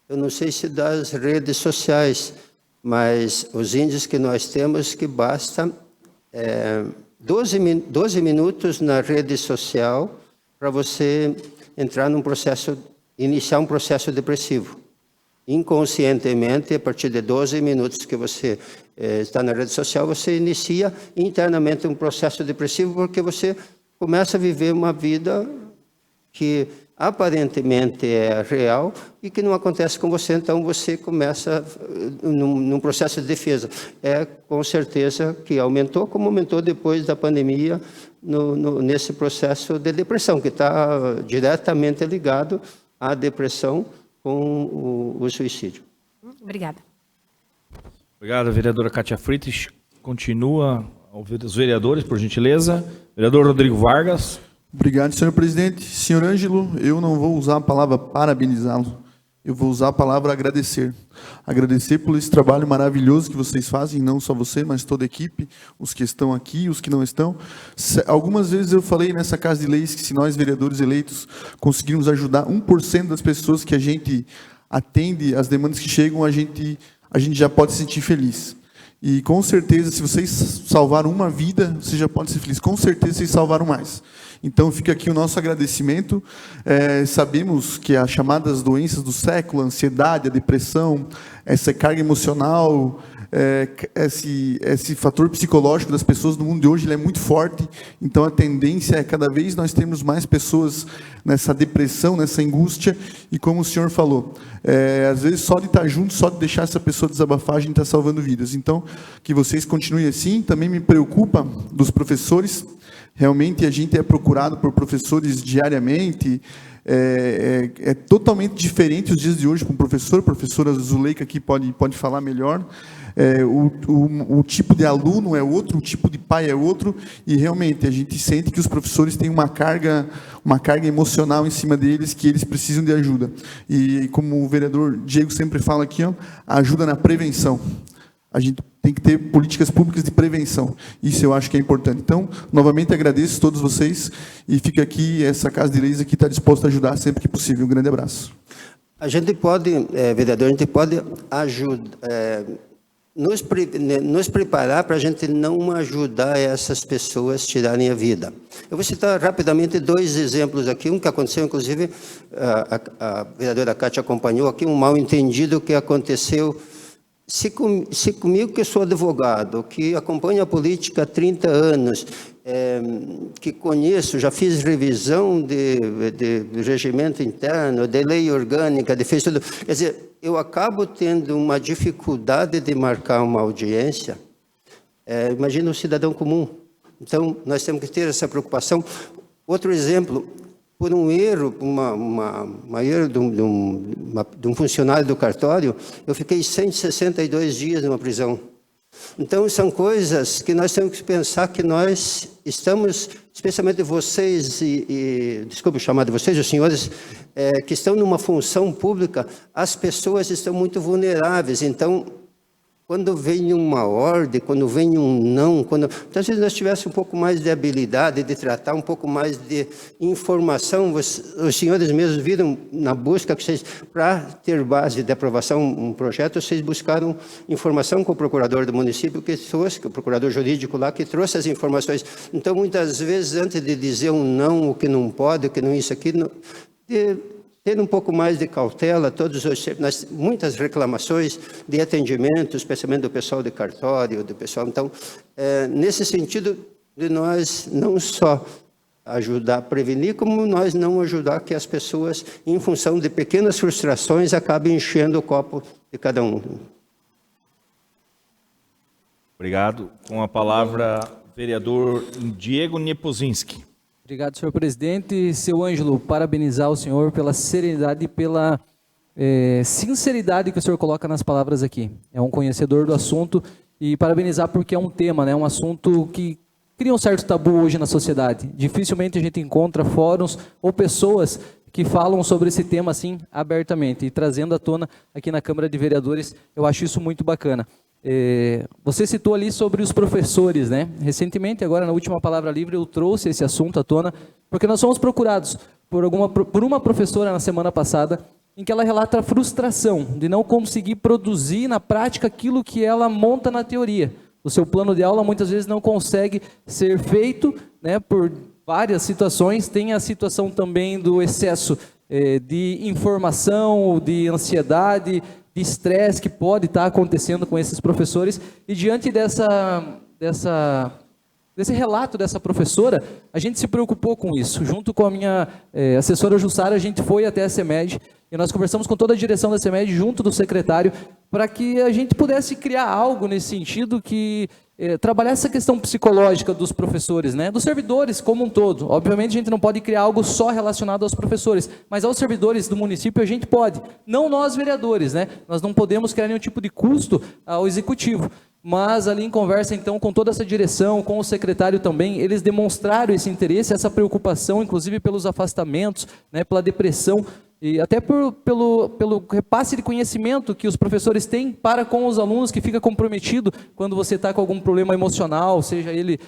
Eu não sei se das redes sociais, mas os índices que nós temos que basta 12 minutos na rede social para você entrar iniciar um processo depressivo. Inconscientemente, a partir de 12 minutos que você está na rede social, você inicia internamente um processo depressivo, porque você começa a viver uma vida que aparentemente é real e que não acontece com você, então você começa num processo de defesa. Com certeza que aumentou, como aumentou depois da pandemia, nesse processo de depressão, que está diretamente ligado à depressão com o suicídio. Obrigada. Obrigado, vereadora Kátia Friedrich. Continua os vereadores, por gentileza. Vereador Rodrigo Vargas. Obrigado, senhor presidente. Senhor Ângelo, eu não vou usar a palavra parabenizá-lo. eu vou usar a palavra agradecer. Agradecer por esse trabalho maravilhoso que vocês fazem, não só você, mas toda a equipe, os que estão aqui, os que não estão. Algumas vezes eu falei nessa Casa de Leis que se nós, vereadores eleitos, conseguirmos ajudar 1% das pessoas que a gente atende, as demandas que chegam, a gente já pode se sentir feliz. E com certeza, se vocês salvaram uma vida, você já pode ser feliz. Com certeza, vocês salvaram mais. Então, fica aqui o nosso agradecimento. Sabemos que as chamadas doenças do século, a ansiedade, a depressão, essa carga emocional, esse fator psicológico das pessoas no mundo de hoje, ele é muito forte. Então, a tendência é cada vez nós temos mais pessoas nessa depressão, nessa angústia. E como o senhor falou, às vezes só de estar junto, só de deixar essa pessoa desabafar, a gente está salvando vidas. Então, que vocês continuem assim. Também me preocupa dos professores. Realmente, a gente é procurado por professores diariamente. É totalmente diferente os dias de hoje com o professor. A professora Zuleika aqui pode falar melhor. O tipo de aluno é outro, o tipo de pai é outro. E, realmente, a gente sente que os professores têm uma carga emocional em cima deles, que eles precisam de ajuda. E, como o vereador Diego sempre fala aqui, ajuda na prevenção. A gente tem que ter políticas públicas de prevenção. Isso eu acho que é importante. Então, novamente, agradeço a todos vocês e fica aqui, essa Casa de Leis aqui está disposta a ajudar sempre que possível. Um grande abraço. A gente pode, vereador, a gente pode ajudar, nos preparar para a gente não ajudar essas pessoas a tirarem a vida. Eu vou citar rapidamente 2 exemplos aqui. Um que aconteceu, inclusive, a vereadora Cátia acompanhou aqui, um mal-entendido que aconteceu. Se comigo, que sou advogado, que acompanho a política há 30 anos, que conheço, já fiz revisão de regimento interno, de lei orgânica, fiz tudo. Quer dizer, eu acabo tendo uma dificuldade de marcar uma audiência. Imagina um cidadão comum. Então, nós temos que ter essa preocupação. Outro exemplo, por um erro, uma erro de um funcionário do cartório, eu fiquei 162 dias numa prisão. Então, são coisas que nós temos que pensar que nós estamos, especialmente vocês, desculpe chamar de vocês, os senhores, que estão numa função pública, as pessoas estão muito vulneráveis. Então, quando vem uma ordem, quando vem um não, então, se nós tivéssemos um pouco mais de habilidade de tratar, um pouco mais de informação, os senhores mesmos viram na busca que vocês, para ter base de aprovação um projeto, vocês buscaram informação com o procurador do município, que o procurador jurídico lá, que trouxe as informações. Então, muitas vezes, antes de dizer um não, o que não pode, o que não isso aqui, ter um pouco mais de cautela, muitas reclamações de atendimento, especialmente do pessoal de cartório, do pessoal. Então, nesse sentido de nós não só ajudar a prevenir, como nós não ajudar que as pessoas, em função de pequenas frustrações, acabem enchendo o copo de cada um. Obrigado. Com a palavra, vereador Diego Niepozinski. Obrigado, senhor presidente. Seu Ângelo, parabenizar o senhor pela serenidade e pela sinceridade que o senhor coloca nas palavras aqui. É um conhecedor do assunto e parabenizar porque é um tema, né, um assunto que cria um certo tabu hoje na sociedade. Dificilmente a gente encontra fóruns ou pessoas que falam sobre esse tema assim abertamente e trazendo à tona aqui na Câmara de Vereadores. Eu acho isso muito bacana. Você citou ali sobre os professores, né? Recentemente, agora na última Palavra Livre, eu trouxe esse assunto à tona, porque nós fomos procurados por uma professora na semana passada, em que ela relata a frustração de não conseguir produzir na prática aquilo que ela monta na teoria. O seu plano de aula muitas vezes não consegue ser feito, né, por várias situações. Tem a situação também do excesso de informação, de ansiedade, de estresse que pode estar acontecendo com esses professores. E diante desse relato dessa professora, a gente se preocupou com isso. Junto com a minha assessora Jussara, a gente foi até a CEMED e nós conversamos com toda a direção da CEMED, junto do secretário, para que a gente pudesse criar algo nesse sentido que trabalhasse essa questão psicológica dos professores, né? Dos servidores como um todo. Obviamente a gente não pode criar algo só relacionado aos professores, mas aos servidores do município a gente pode. Não nós vereadores, né? Nós não podemos criar nenhum tipo de custo ao executivo. Mas ali em conversa então com toda essa direção, com o secretário também, eles demonstraram esse interesse, essa preocupação, inclusive pelos afastamentos, né, pela depressão E até pelo repasse de conhecimento que os professores têm para com os alunos, que fica comprometido quando você está com algum problema emocional, seja ele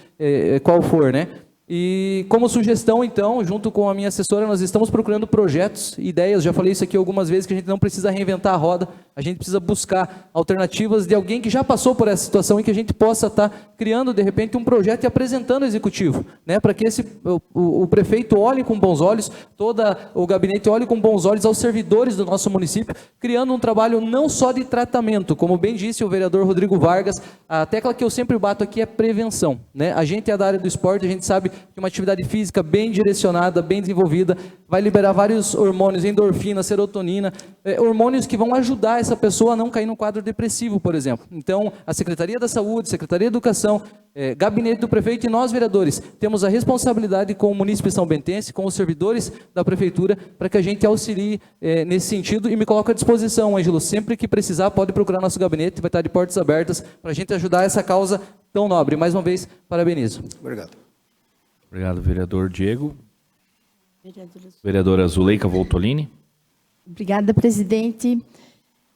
qual for, né? E como sugestão, então, junto com a minha assessora, nós estamos procurando projetos, ideias, já falei isso aqui algumas vezes, que a gente não precisa reinventar a roda, a gente precisa buscar alternativas de alguém que já passou por essa situação e que a gente possa estar criando, de repente, um projeto e apresentando ao executivo, né, para que o prefeito olhe com bons olhos, todo o gabinete olhe com bons olhos aos servidores do nosso município, criando um trabalho não só de tratamento, como bem disse o vereador Rodrigo Vargas, a tecla que eu sempre bato aqui é prevenção, né? A gente é da área do esporte, a gente sabe que uma atividade física bem direcionada, bem desenvolvida, vai liberar vários hormônios, endorfina, serotonina, hormônios que vão ajudar essa pessoa a não cair num quadro depressivo, por exemplo. Então, a Secretaria da Saúde, Secretaria da Educação, Gabinete do Prefeito e nós, vereadores, temos a responsabilidade com o município são bentense, com os servidores da Prefeitura, para que a gente auxilie nesse sentido e me coloco à disposição, Ângelo, sempre que precisar, pode procurar nosso gabinete, vai estar de portas abertas para a gente ajudar essa causa tão nobre. Mais uma vez, parabenizo. Obrigado. Obrigado, vereador Diego. Vereadora Zuleika Voltolini. Obrigada, presidente.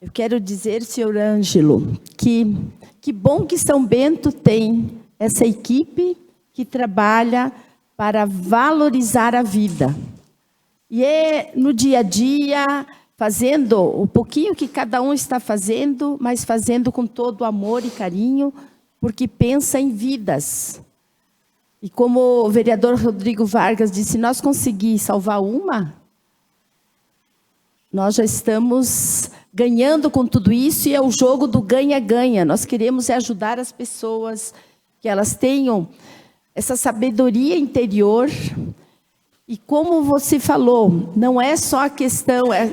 Eu quero dizer, senhor Ângelo, que bom que São Bento tem essa equipe que trabalha para valorizar a vida. E é no dia a dia, fazendo o pouquinho que cada um está fazendo, mas fazendo com todo amor e carinho, porque pensa em vidas. E como o vereador Rodrigo Vargas disse, se nós conseguir salvar uma, nós já estamos ganhando com tudo isso, e é o jogo do ganha-ganha. Nós queremos ajudar as pessoas, que elas tenham essa sabedoria interior. E como você falou, não é só a questão, é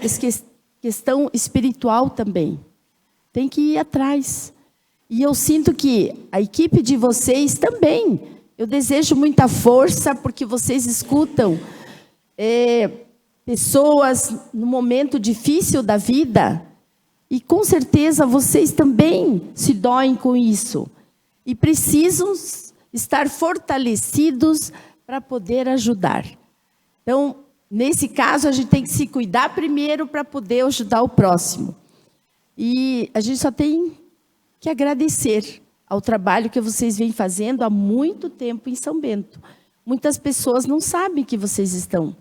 questão espiritual também. Tem que ir atrás. E eu sinto que a equipe de vocês também, eu desejo muita força, porque vocês escutam pessoas no momento difícil da vida, e com certeza vocês também se doem com isso. E precisam estar fortalecidos para poder ajudar. Então, nesse caso, a gente tem que se cuidar primeiro para poder ajudar o próximo. E a gente só tem que agradecer ao trabalho que vocês vêm fazendo há muito tempo em São Bento. Muitas pessoas não sabem que vocês estão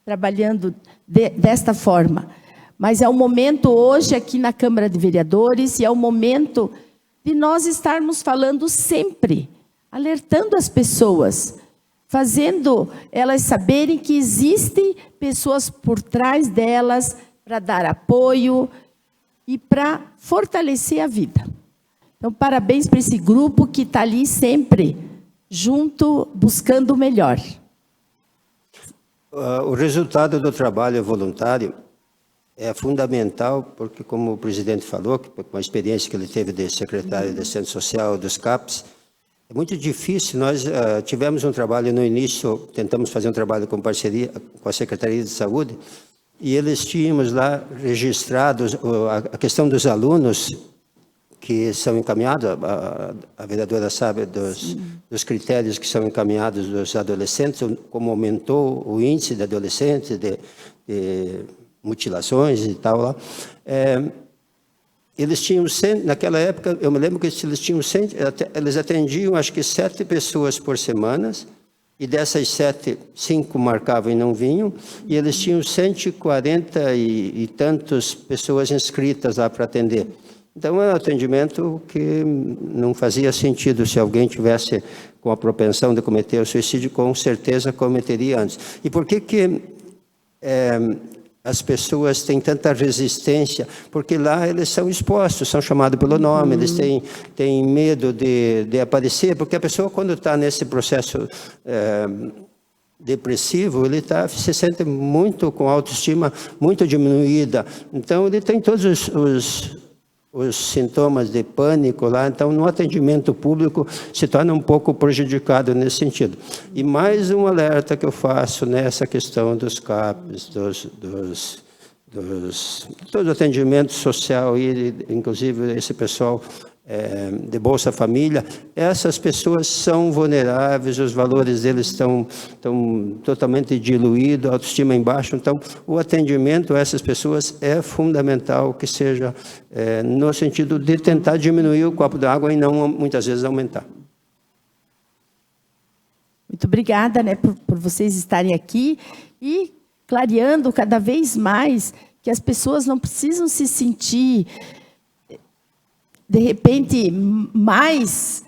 trabalhando desta forma. Mas é o momento hoje aqui na Câmara de Vereadores, e é o momento de nós estarmos falando sempre, alertando as pessoas, fazendo elas saberem que existem pessoas por trás delas para dar apoio e para fortalecer a vida. Então, parabéns para esse grupo que está ali sempre junto, buscando o melhor. O resultado do trabalho voluntário é fundamental, porque, como o presidente falou, com a experiência que ele teve de secretário de Assistência Social dos CAPs, é muito difícil. Nós tivemos um trabalho no início, tentamos fazer um trabalho com parceria com a Secretaria de Saúde, e eles tínhamos lá registrados a questão dos alunos que são encaminhados, a vereadora sabe dos critérios que são encaminhados dos adolescentes, como aumentou o índice de adolescentes, de mutilações e tal lá. Eles tinham, naquela época, eu me lembro que eles tinham, eles atendiam acho que 7 pessoas por semana, e dessas 7, 5 marcavam e não vinham, e eles tinham 140 e tantas pessoas inscritas lá para atender. Então, é um atendimento que não fazia sentido. Se alguém tivesse com a propensão de cometer o suicídio, com certeza cometeria antes. E por que as pessoas têm tanta resistência? Porque lá eles são expostos, são chamados pelo nome, eles têm medo de aparecer, porque a pessoa, quando está nesse processo depressivo, ele se sente muito com autoestima muito diminuída. Então, ele tem todos os sintomas de pânico lá, então no atendimento público se torna um pouco prejudicado nesse sentido. E mais um alerta que eu faço nessa questão dos CAPs, todo o atendimento social, e inclusive esse pessoal de Bolsa Família, essas pessoas são vulneráveis, os valores deles estão totalmente diluídos, a autoestima embaixo. Então, o atendimento a essas pessoas é fundamental que seja no sentido de tentar diminuir o copo d'água e não, muitas vezes, aumentar. Muito obrigada, né, por vocês estarem aqui e clareando cada vez mais que as pessoas não precisam se sentir, de repente, mais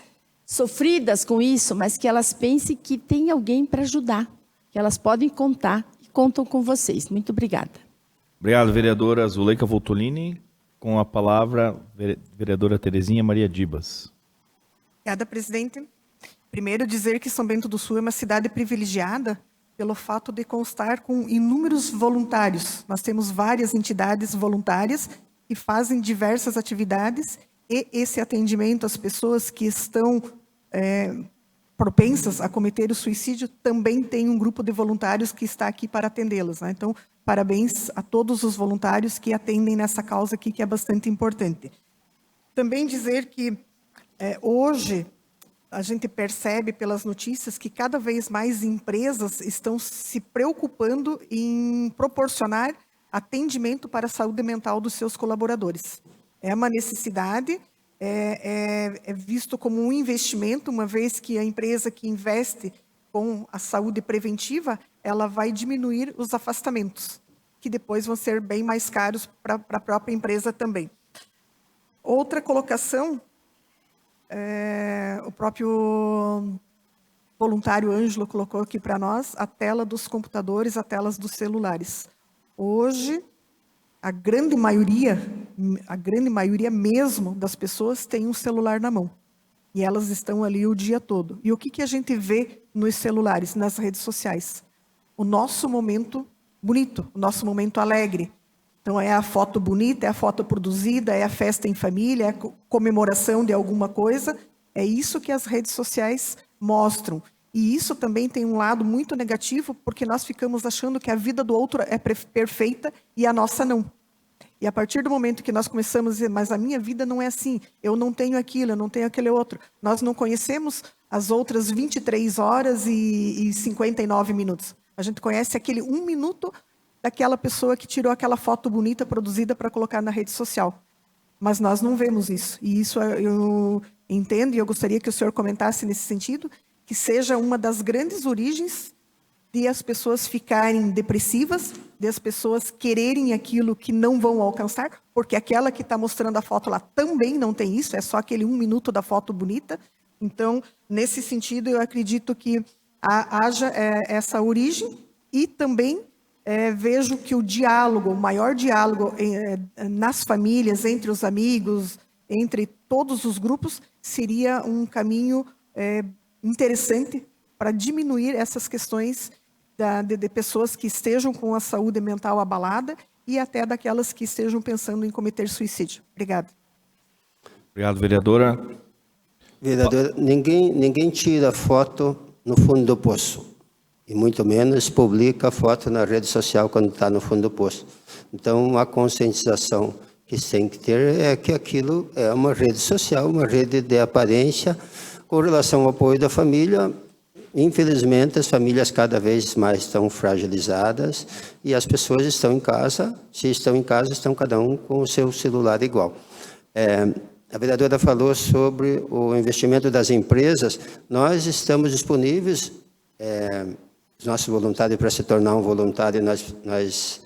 sofridas com isso, mas que elas pensem que tem alguém para ajudar, que elas podem contar e contam com vocês. Muito obrigada. Obrigado, vereadora Zuleika Voltolini. Com a palavra, vereadora Terezinha Maria Dibas. Obrigada, presidente. Primeiro, dizer que São Bento do Sul é uma cidade privilegiada pelo fato de constar com inúmeros voluntários. Nós temos várias entidades voluntárias que fazem diversas atividades e esse atendimento às pessoas que estão propensas a cometer o suicídio também tem um grupo de voluntários que está aqui para atendê-las, né? Então, parabéns a todos os voluntários que atendem nessa causa aqui, que é bastante importante. Também dizer que hoje a gente percebe pelas notícias que cada vez mais empresas estão se preocupando em proporcionar atendimento para a saúde mental dos seus colaboradores. É uma necessidade, é visto como um investimento, uma vez que a empresa que investe com a saúde preventiva, ela vai diminuir os afastamentos, que depois vão ser bem mais caros para a própria empresa também. Outra colocação, o próprio voluntário Ângelo colocou aqui para nós, a tela dos computadores, a telas dos celulares. Hoje, a grande maioria mesmo das pessoas tem um celular na mão. E elas estão ali o dia todo. E o que a gente vê nos celulares, nas redes sociais? O nosso momento bonito, o nosso momento alegre. Então, é a foto bonita, é a foto produzida, é a festa em família, é a comemoração de alguma coisa. É isso que as redes sociais mostram. E isso também tem um lado muito negativo, porque nós ficamos achando que a vida do outro é perfeita e a nossa não. E a partir do momento que nós começamos a dizer, mas a minha vida não é assim, eu não tenho aquilo, eu não tenho aquele outro. Nós não conhecemos as outras 23 horas e 59 minutos. A gente conhece aquele 1 minuto daquela pessoa que tirou aquela foto bonita produzida para colocar na rede social. Mas nós não vemos isso. E isso eu entendo, e eu gostaria que o senhor comentasse nesse sentido, que seja uma das grandes origens de as pessoas ficarem depressivas, de as pessoas quererem aquilo que não vão alcançar, porque aquela que está mostrando a foto lá também não tem isso, é só aquele 1 minuto da foto bonita. Então, nesse sentido, eu acredito que haja essa origem e também vejo que o diálogo, o maior diálogo nas famílias, entre os amigos, entre todos os grupos, seria um caminho interessante para diminuir essas questões de pessoas que estejam com a saúde mental abalada e até daquelas que estejam pensando em cometer suicídio. Obrigada. Obrigado, vereadora. Vereadora, ninguém tira foto no fundo do poço. E muito menos publica a foto na rede social quando está no fundo do poço. Então, a conscientização que tem que ter é que aquilo é uma rede social, uma rede de aparência. Com relação ao apoio da família, infelizmente, as famílias cada vez mais estão fragilizadas e as pessoas estão em casa. Se estão em casa, estão cada um com o seu celular igual. A vereadora falou sobre o investimento das empresas. Nós estamos disponíveis, nosso voluntário, para se tornar um voluntário, nós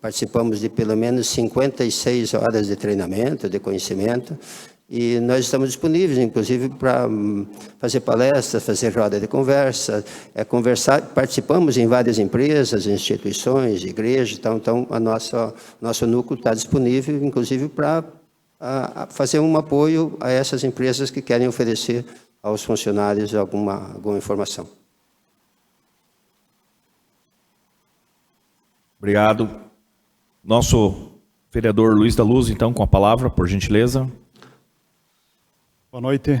participamos de pelo menos 56 horas de treinamento, de conhecimento, e nós estamos disponíveis, inclusive, para fazer palestras, fazer roda de conversa, conversar. Participamos em várias empresas, instituições, igrejas, então nosso núcleo está disponível, inclusive, para fazer um apoio a essas empresas que querem oferecer aos funcionários alguma informação. Obrigado. Nosso vereador Luiz da Luz, então, com a palavra, por gentileza. Boa noite.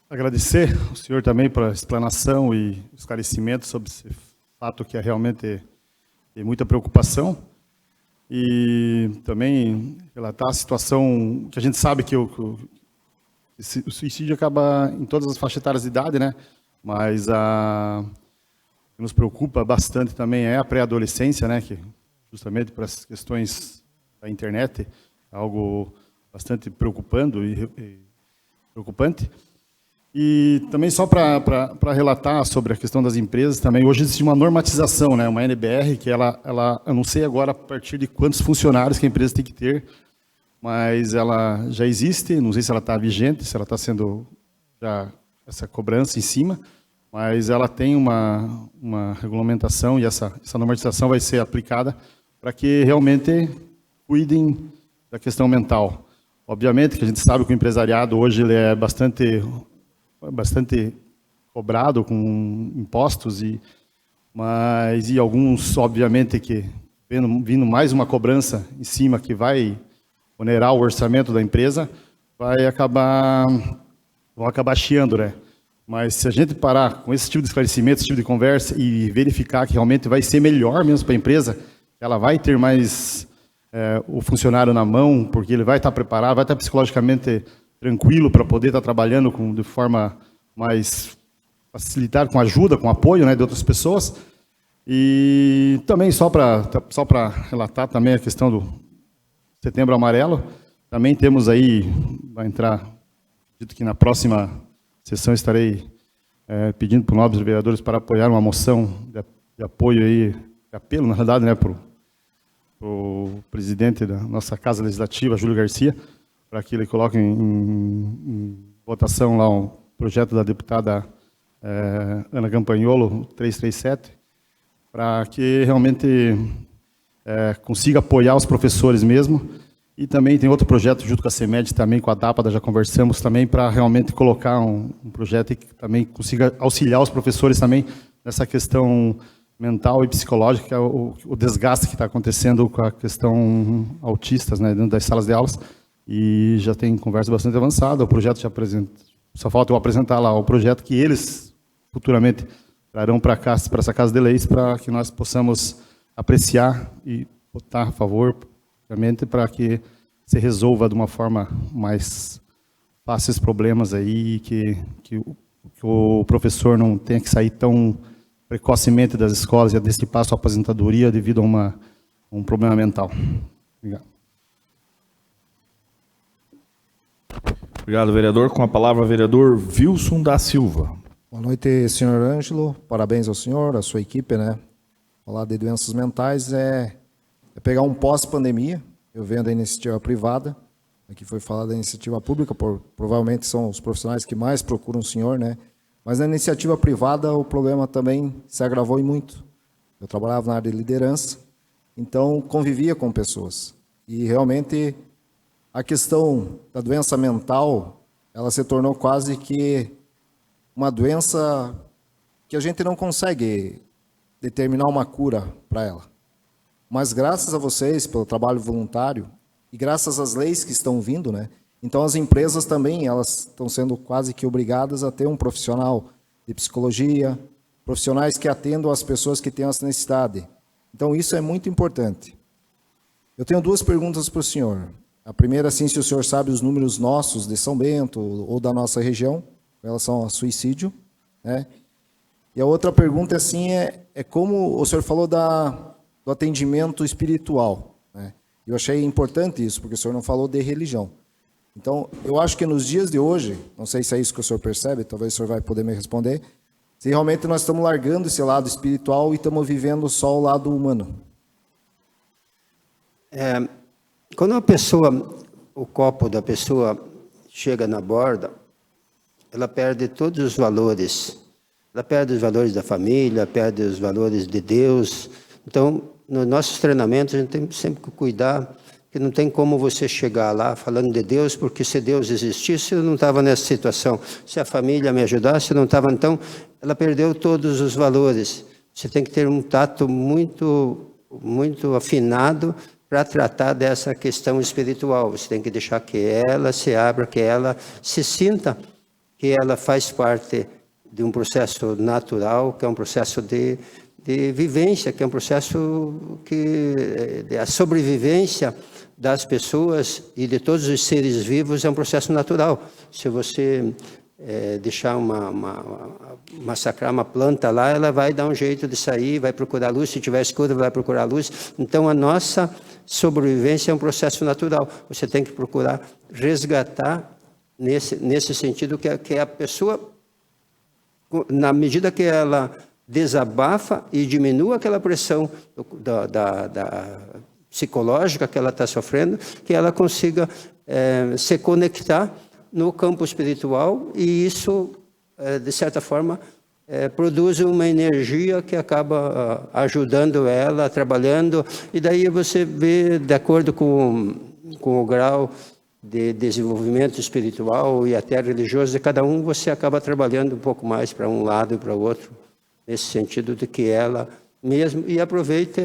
Agradecer ao senhor também pela explanação e esclarecimento sobre esse fato que é realmente de muita preocupação. E também relatar a situação que a gente sabe que o suicídio acaba em todas as faixas etárias de idade, né? Mas o que nos preocupa bastante também é a pré-adolescência, né? Que justamente por essas questões da internet, é algo bastante preocupante. E também só para relatar sobre a questão das empresas, também hoje existe uma normatização, né, uma NBR, que ela, eu não sei agora a partir de quantos funcionários que a empresa tem que ter, mas ela já existe, não sei se ela está vigente, se ela está sendo já essa cobrança em cima, mas ela tem uma regulamentação e essa normatização vai ser aplicada para que realmente cuidem da questão mental. Obviamente que a gente sabe que o empresariado hoje ele é bastante cobrado com impostos, mas alguns, obviamente, que vindo mais uma cobrança em cima que vai onerar o orçamento da empresa, vão acabar chiando, né? Mas se a gente parar com esse tipo de esclarecimento, esse tipo de conversa e verificar que realmente vai ser melhor mesmo para a empresa, ela vai ter mais o funcionário na mão, porque ele vai estar preparado, vai estar psicologicamente tranquilo para poder estar trabalhando de forma mais facilitada, com ajuda, com apoio, né, de outras pessoas. E também só para relatar também a questão do Setembro Amarelo, também temos aí, vai entrar, acredito que na próxima sessão estarei pedindo para os nobres vereadores para apoiar uma moção de apoio aí, de apelo, na verdade, né, para o presidente da nossa Casa Legislativa, Júlio Garcia, para que ele coloque em votação lá um projeto da deputada Ana Campagnolo, 337, para que realmente consiga apoiar os professores mesmo. E também tem outro projeto junto com a CEMED, também com a DAPADA, já conversamos também, para realmente colocar um projeto que também consiga auxiliar os professores também nessa questão mental e psicológica, o desgaste que está acontecendo com a questão autistas, né, dentro das salas de aulas. E já tem conversa bastante avançada, o projeto já apresenta, só falta eu apresentar lá o projeto que eles futuramente trarão para cá, para essa Casa de Leis, para que nós possamos apreciar e votar a favor, realmente, para que se resolva de uma forma mais fácil esses problemas aí, que o professor não tenha que sair tão precocemente das escolas e antecipar sua aposentadoria devido a um problema mental. Obrigado. Obrigado, vereador. Com a palavra, o vereador Wilson da Silva. Boa noite, senhor Ângelo. Parabéns ao senhor, à sua equipe, né? Falar de doenças mentais é pegar um pós-pandemia. Eu venho da iniciativa privada, aqui foi falado da iniciativa pública, provavelmente são os profissionais que mais procuram o senhor, né? Mas na iniciativa privada o problema também se agravou e muito. Eu trabalhava na área de liderança, então convivia com pessoas. E realmente a questão da doença mental, ela se tornou quase que uma doença que a gente não consegue determinar uma cura para ela. Mas graças a vocês, pelo trabalho voluntário, e graças às leis que estão vindo, né? Então as empresas também, elas estão sendo quase que obrigadas a ter um profissional de psicologia, profissionais que atendam as pessoas que têm essa necessidade. Então isso é muito importante. Eu tenho duas perguntas para o senhor. A primeira, assim, se o senhor sabe os números nossos de São Bento ou da nossa região, em relação ao suicídio, né? E a outra pergunta, assim, é como o senhor falou do atendimento espiritual, né? Eu achei importante isso, porque o senhor não falou de religião. Então, eu acho que nos dias de hoje, não sei se é isso que o senhor percebe, talvez o senhor vai poder me responder, se realmente nós estamos largando esse lado espiritual e estamos vivendo só o lado humano. Quando o copo da pessoa chega na borda, ela perde todos os valores. Ela perde os valores da família, perde os valores de Deus. Então, nos nossos treinamentos, a gente tem sempre que cuidar, que não tem como você chegar lá falando de Deus, porque se Deus existisse, eu não estava nessa situação. Se a família me ajudasse, eu não estava. Então, ela perdeu todos os valores. Você tem que ter um tato muito, muito afinado para tratar dessa questão espiritual. Você tem que deixar que ela se abra, que ela se sinta que ela faz parte de um processo natural, que é um processo de vivência, que é um processo a sobrevivência das pessoas e de todos os seres vivos é um processo natural. Se você deixar massacrar uma planta lá, ela vai dar um jeito de sair, vai procurar luz, se tiver escuro, vai procurar luz. Então, a nossa sobrevivência é um processo natural. Você tem que procurar resgatar nesse sentido que a pessoa, na medida que ela desabafa e diminua aquela pressão da psicológica que ela está sofrendo, que ela consiga se conectar no campo espiritual, e isso, de certa forma, produz uma energia que acaba ajudando ela, trabalhando, e daí você vê, de acordo com o grau de desenvolvimento espiritual e até religioso de cada um, você acaba trabalhando um pouco mais para um lado e para o outro, nesse sentido de que ela mesmo, e aproveite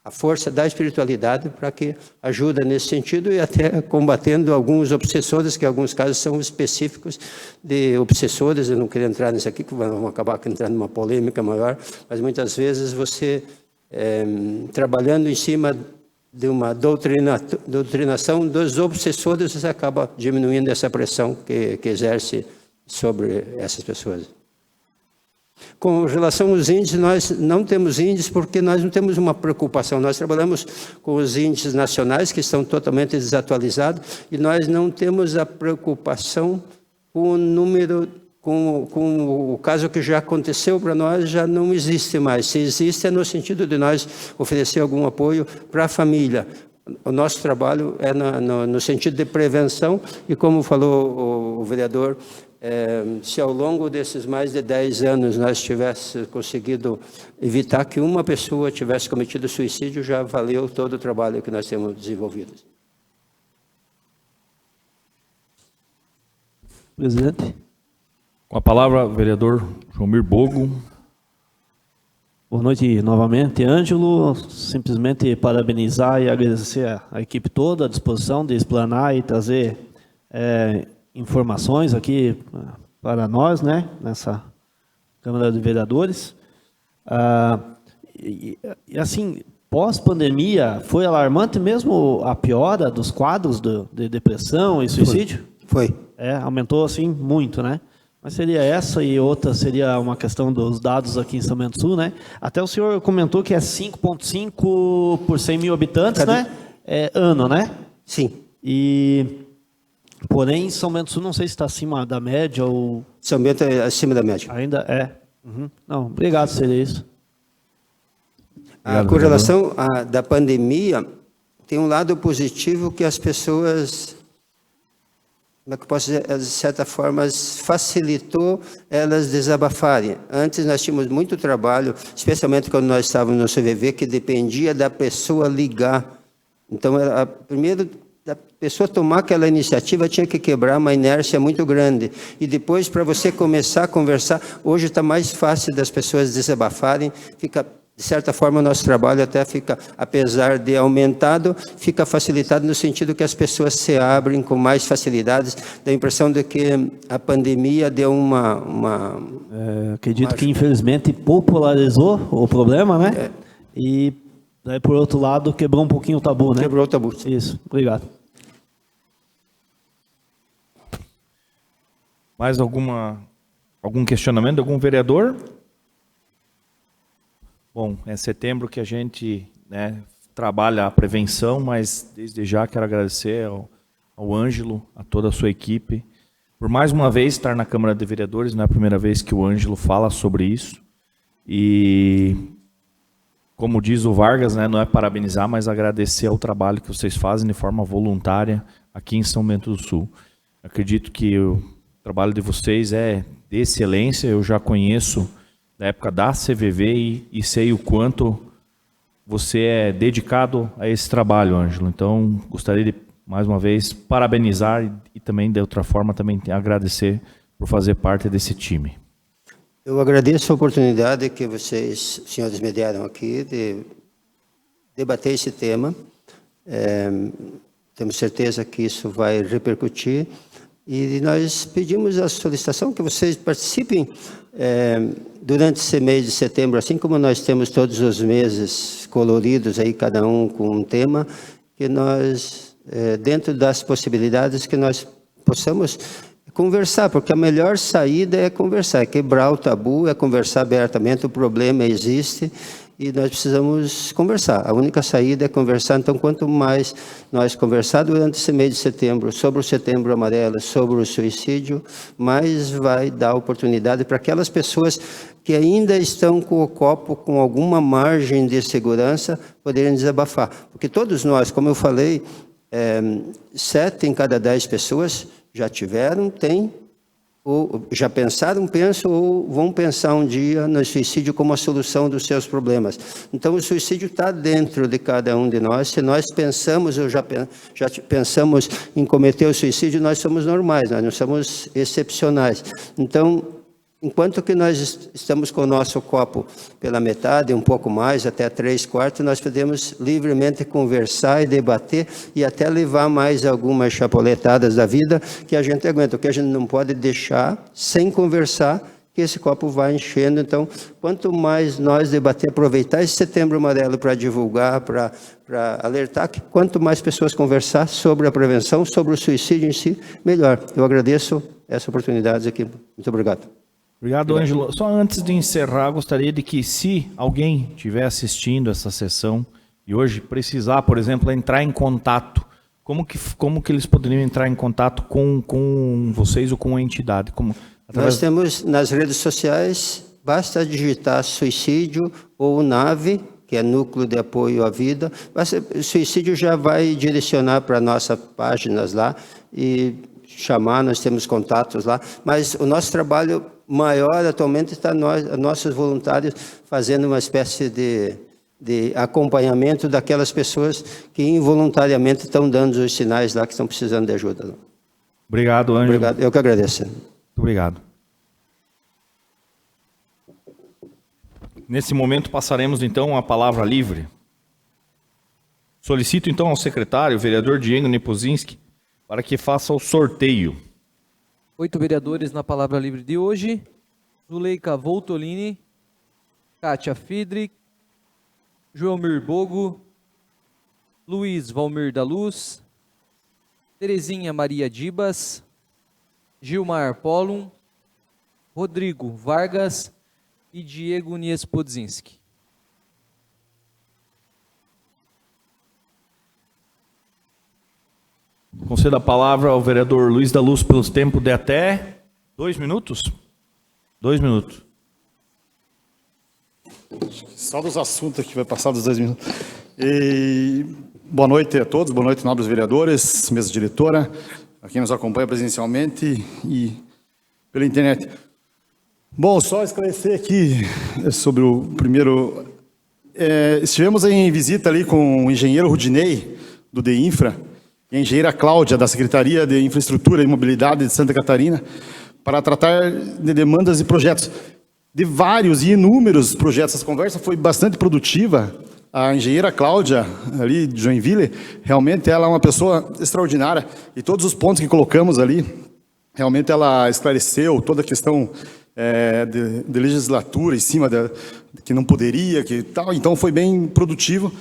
a força da espiritualidade para que ajuda nesse sentido, e até combatendo alguns obsessores, que em alguns casos são específicos de obsessores. Eu não queria entrar nisso aqui, que vamos acabar entrando numa polêmica maior, mas muitas vezes você, trabalhando em cima de uma doutrinação dos obsessores, você acaba diminuindo essa pressão que exerce sobre essas pessoas. Com relação aos índices, nós não temos índices porque nós não temos uma preocupação. Nós trabalhamos com os índices nacionais, que estão totalmente desatualizados, e nós não temos a preocupação com o número, com o caso que já aconteceu para nós, já não existe mais. Se existe, é no sentido de nós oferecer algum apoio para a família. O nosso trabalho é no sentido de prevenção, e como falou o vereador, se ao longo desses mais de 10 anos nós tivéssemos conseguido evitar que uma pessoa tivesse cometido suicídio, já valeu todo o trabalho que nós temos desenvolvido. Presidente. Com a palavra, vereador João Bogo. Boa noite novamente, Ângelo. Simplesmente parabenizar e agradecer a equipe toda, a disposição de explanar e trazer informações aqui para nós, né, nessa Câmara de Vereadores. E assim, pós-pandemia, foi alarmante mesmo a piora dos quadros de depressão e suicídio? Foi. Aumentou assim muito, né? Mas seria essa, e outra seria uma questão dos dados aqui em São Bento do Sul, né? Até o senhor comentou que é 5,5 por 100 mil habitantes, né? Ano, né? Sim. Porém, São Bento do Sul, não sei se está acima da média ou... São Bento é acima da média. Ainda é. Uhum. Não, obrigado, seria isso. Com relação da pandemia, tem um lado positivo que as pessoas, como é que eu posso dizer, de certa forma, facilitou elas desabafarem. Antes nós tínhamos muito trabalho, especialmente quando nós estávamos no CVV, que dependia da pessoa ligar. Então, primeiro, da pessoa tomar aquela iniciativa, tinha que quebrar uma inércia muito grande. E depois, para você começar a conversar, hoje está mais fácil das pessoas desabafarem, fica, de certa forma, o nosso trabalho até fica, apesar de aumentado, fica facilitado no sentido que as pessoas se abrem com mais facilidades. Dá a impressão de que a pandemia deu acredito que, infelizmente, popularizou o problema, né? E, daí, por outro lado, quebrou um pouquinho o tabu, né? Quebrou o tabu. Isso, obrigado. Mais algum questionamento de algum vereador? Bom, é setembro que a gente, né, trabalha a prevenção, mas desde já quero agradecer ao Ângelo, a toda a sua equipe, por mais uma vez estar na Câmara de Vereadores. Não é a primeira vez que o Ângelo fala sobre isso. E, como diz o Vargas, né, não é parabenizar, mas agradecer ao trabalho que vocês fazem de forma voluntária aqui em São Bento do Sul. Acredito que o trabalho de vocês é de excelência. Eu já conheço da época da CVV e sei o quanto você é dedicado a esse trabalho, Ângelo. Então, gostaria de, mais uma vez, parabenizar e também, de outra forma, também agradecer por fazer parte desse time. Eu agradeço a oportunidade que vocês, senhores, me deram aqui de debater esse tema. Temos certeza que isso vai repercutir. E nós pedimos a solicitação que vocês participem durante esse mês de setembro, assim como nós temos todos os meses coloridos, aí cada um com um tema, que nós, dentro das possibilidades, que nós possamos conversar, porque a melhor saída é conversar, é quebrar o tabu, é conversar abertamente, o problema existe e nós precisamos conversar. A única saída é conversar, então quanto mais nós conversar durante esse mês de setembro sobre o Setembro Amarelo, sobre o suicídio, mais vai dar oportunidade para aquelas pessoas que ainda estão com o copo com alguma margem de segurança poderem desabafar. Porque todos nós, como eu falei, 7 em cada 10 pessoas já tiveram, têm, ou já pensaram, pensam, ou vão pensar um dia no suicídio como a solução dos seus problemas. Então, o suicídio está dentro de cada um de nós. Se nós pensamos, ou já pensamos em cometer o suicídio, nós somos normais, nós não somos excepcionais. Então, enquanto que nós estamos com o nosso copo pela metade, um pouco mais, até 3/4, nós podemos livremente conversar e debater e até levar mais algumas chapoletadas da vida que a gente aguenta. O que a gente não pode deixar sem conversar, que esse copo vai enchendo. Então, quanto mais nós debater, aproveitar esse Setembro Amarelo para divulgar, para alertar, que quanto mais pessoas conversar sobre a prevenção, sobre o suicídio em si, melhor. Eu agradeço essa oportunidade aqui. Muito obrigado. Obrigado, Ângelo. Só antes de encerrar, gostaria de que, se alguém estiver assistindo essa sessão e hoje precisar, por exemplo, entrar em contato, como que eles poderiam entrar em contato com vocês ou com a entidade? Nós temos nas redes sociais, basta digitar suicídio ou NAVE, que é Núcleo de Apoio à Vida. O suicídio já vai direcionar para nossas páginas lá e chamar, nós temos contatos lá, mas o nosso trabalho maior atualmente está nossos voluntários fazendo uma espécie de acompanhamento daquelas pessoas que involuntariamente estão dando os sinais lá que estão precisando de ajuda. Obrigado, Ângelo. Obrigado, eu que agradeço. Muito obrigado. Nesse momento passaremos então a palavra livre. Solicito então ao secretário, o vereador Diego Nepozinski, para que faça o sorteio. 8 vereadores na palavra livre de hoje: Zuleika Voltolini, Kátia Friedrich, Joelmir Bogo, Luiz Valmir da Luz, Terezinha Maria Dibas, Gilmar Pollum, Rodrigo Vargas e Diego Niespodzinski. Concedo a palavra ao vereador Luiz da Luz pelos tempos de até 2 minutos. 2 minutos. Só dos assuntos aqui, vai passar dos 2 minutos. Boa noite a todos, boa noite, nobres vereadores, mesa diretora, a quem nos acompanha presencialmente e pela internet. Bom, só esclarecer aqui sobre o primeiro... estivemos em visita ali com o engenheiro Rudinei, do DEINFRA, e a engenheira Cláudia, da Secretaria de Infraestrutura e Mobilidade de Santa Catarina, para tratar de demandas e projetos, de vários e inúmeros projetos. Essa conversa foi bastante produtiva. A engenheira Cláudia, ali de Joinville, realmente ela é uma pessoa extraordinária, e todos os pontos que colocamos ali, realmente ela esclareceu toda a questão de legislatura em cima que não poderia, que tal. Então foi bem produtivo.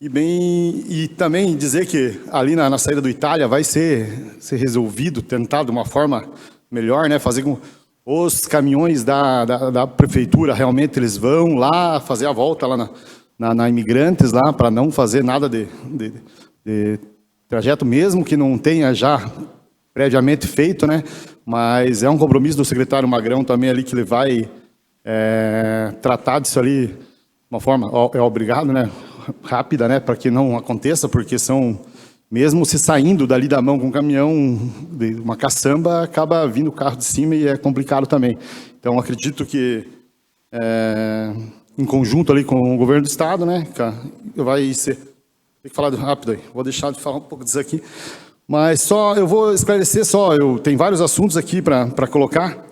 E também dizer que ali na saída do Itália vai ser resolvido, tentado de uma forma melhor, né? Fazer com os caminhões da prefeitura, realmente eles vão lá fazer a volta lá na Imigrantes, lá, para não fazer nada de trajeto, mesmo que não tenha já previamente feito, né? Mas é um compromisso do secretário Magrão também ali, que ele vai tratar disso ali de uma forma, obrigado, né? Rápida, né, para que não aconteça, porque mesmo se saindo dali da mão com um caminhão, de uma caçamba, acaba vindo o carro de cima e é complicado também. Então, acredito que, em conjunto ali com o governo do estado, né, vai ser... Tem que falar rápido aí, vou deixar de falar um pouco disso aqui, mas só, eu vou esclarecer só, tem vários assuntos aqui para colocar.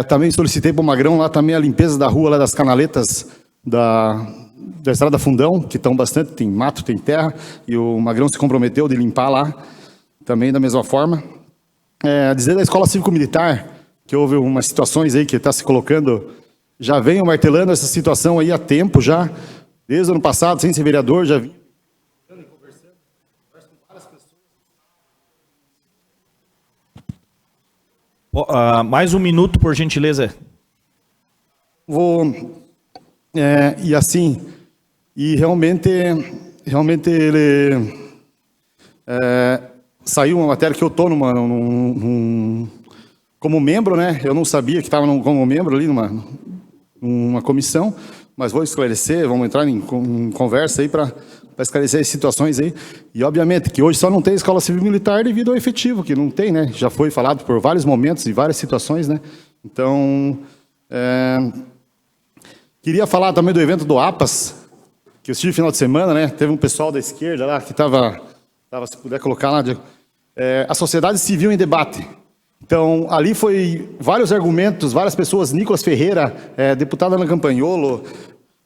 Também solicitei para o Magrão lá também a limpeza da rua, lá das canaletas da Estrada Fundão, que estão bastante, tem mato, tem terra, e o Magrão se comprometeu de limpar lá, também da mesma forma. Dizer da Escola Cívico-Militar, que houve umas situações aí que está se colocando, já venho martelando essa situação aí há tempo já, desde o ano passado, sem ser vereador, já vim conversando Mais um minuto, por gentileza. E assim, e realmente ele saiu uma matéria que eu estou como membro, né? Eu não sabia que estava como membro ali numa comissão, mas vou esclarecer, vamos entrar em conversa aí para esclarecer as situações aí. E obviamente que hoje só não tem escola civil militar devido ao efetivo, que não tem, né? Já foi falado por vários momentos e várias situações, né? Então, queria falar também do evento do APAS, que eu estive no final de semana, né? Teve um pessoal da esquerda lá que estava se puder colocar lá, a sociedade civil em debate. Então, ali foi vários argumentos, várias pessoas, Nicolas Ferreira, deputada Ana Campagnolo,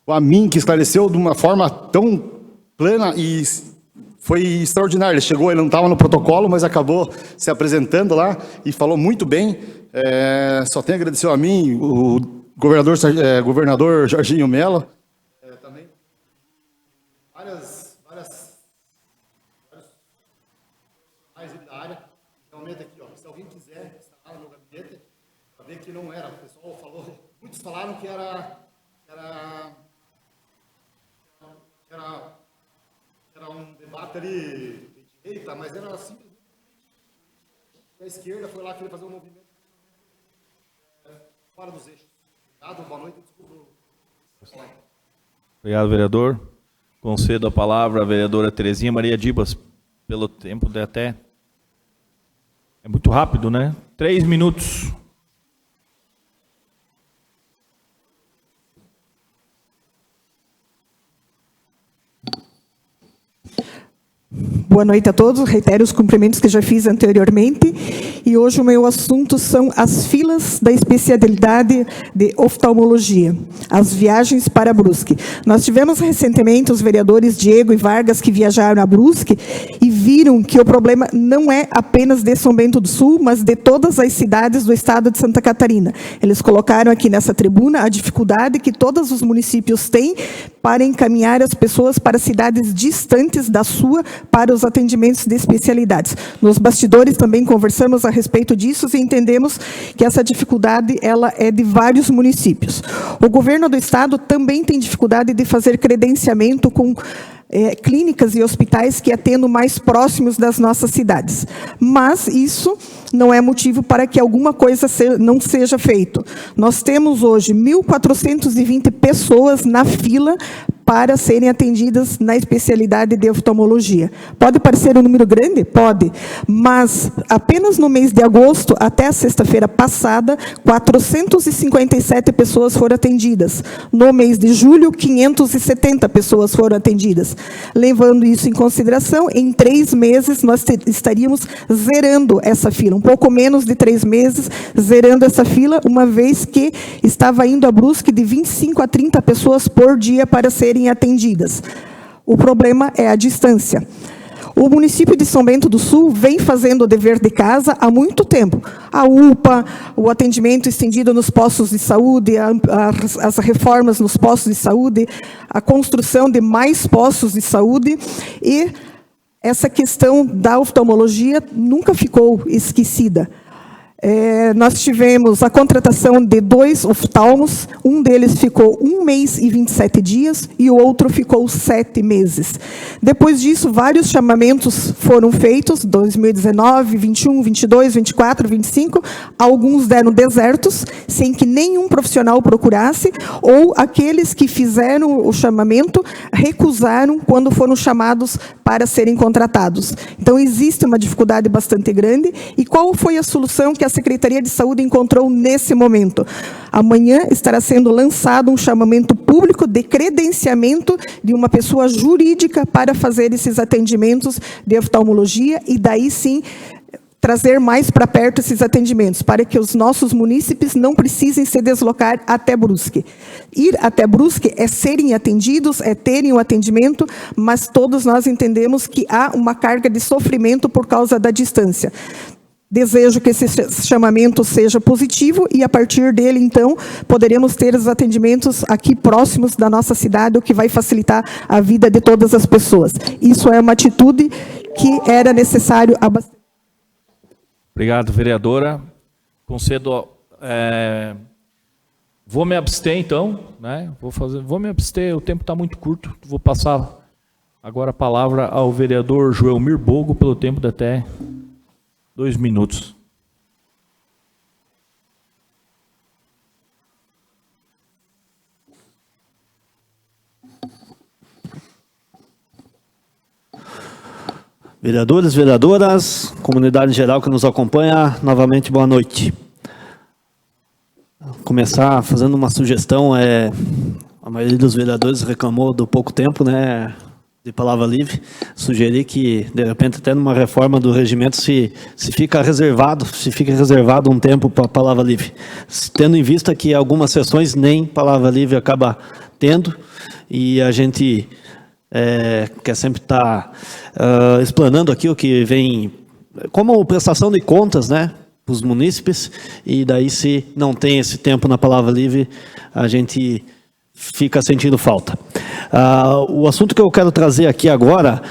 o Amin, que esclareceu de uma forma tão plena e foi extraordinário. Ele chegou, ele não estava no protocolo, mas acabou se apresentando lá e falou muito bem. Só tenho a agradecer a mim, o governador Jorginho Mello. Também várias mais da área. Realmente aqui, ó, se alguém quiser estar lá no gabinete, para ver que não era. O pessoal falou, muitos falaram que era um debate ali de direita, mas era assim. A esquerda foi lá querer fazer um movimento fora dos eixos. Obrigado, boa noite. Desculpa. Obrigado, vereador. Concedo a palavra à vereadora Terezinha Maria Dibas, pelo tempo de até... É muito rápido, né? 3 minutos. Boa noite a todos, reitero os cumprimentos que já fiz anteriormente, e hoje o meu assunto são as filas da especialidade de oftalmologia, as viagens para Brusque. Nós tivemos recentemente os vereadores Diego e Vargas que viajaram a Brusque e viram que o problema não é apenas de São Bento do Sul, mas de todas as cidades do estado de Santa Catarina. Eles colocaram aqui nessa tribuna a dificuldade que todos os municípios têm para encaminhar as pessoas para cidades distantes da sua para os atendimentos de especialidades. Nos bastidores também conversamos a respeito disso e entendemos que essa dificuldade ela é de vários municípios. O governo do estado também tem dificuldade de fazer credenciamento com clínicas e hospitais que atendam mais próximos das nossas cidades. Mas isso não é motivo para que alguma coisa não seja feito. Nós temos hoje 1.420 pessoas na fila para serem atendidas na especialidade de oftalmologia. Pode parecer um número grande? Pode. Mas apenas no mês de agosto, até a sexta-feira passada, 457 pessoas foram atendidas. No mês de julho, 570 pessoas foram atendidas. Levando isso em consideração, em 3 meses nós estaríamos zerando essa fila. Um pouco menos de 3 meses, zerando essa fila, uma vez que estava indo a Brusque de 25 a 30 pessoas por dia para serem atendidas. O problema é a distância. O município de São Bento do Sul vem fazendo o dever de casa há muito tempo. A UPA, o atendimento estendido nos postos de saúde, as reformas nos postos de saúde, a construção de mais postos de saúde e essa questão da oftalmologia nunca ficou esquecida. Nós tivemos a contratação de 2 oftalmos, um deles ficou 1 mês e 27 dias e o outro ficou 7 meses. Depois disso, vários chamamentos foram feitos, 2019, 21, 22, 24, 25, alguns deram desertos, sem que nenhum profissional procurasse, ou aqueles que fizeram o chamamento recusaram quando foram chamados para serem contratados. Então, existe uma dificuldade bastante grande. E qual foi a solução que a Secretaria de Saúde encontrou nesse momento? Amanhã estará sendo lançado um chamamento público de credenciamento de uma pessoa jurídica para fazer esses atendimentos de oftalmologia e daí sim trazer mais para perto esses atendimentos, para que os nossos munícipes não precisem se deslocar até Brusque. Ir até Brusque é serem atendidos, é terem o atendimento, mas todos nós entendemos que há uma carga de sofrimento por causa da distância. Desejo que esse chamamento seja positivo e, a partir dele, então, poderemos ter os atendimentos aqui próximos da nossa cidade, o que vai facilitar a vida de todas as pessoas. Isso é uma atitude que era necessário abastecer. Obrigado, vereadora. Concedo. Vou me abster, então, né? Vou me abster, o tempo está muito curto. Vou passar agora a palavra ao vereador Joelmir Bogo, pelo tempo de até 2 minutos. Vereadores, vereadoras, comunidade geral que nos acompanha, novamente boa noite. Começar fazendo uma sugestão, a maioria dos vereadores reclamou do pouco tempo, né, de palavra livre. Sugerir que, de repente, até numa reforma do regimento, se fica reservado um tempo para palavra livre. Tendo em vista que algumas sessões nem palavra livre acaba tendo, e a gente quer sempre estar explanando aqui o que vem como prestação de contas, né, para os munícipes, e daí se não tem esse tempo na palavra livre, a gente fica sentindo falta. O assunto que eu quero trazer aqui agora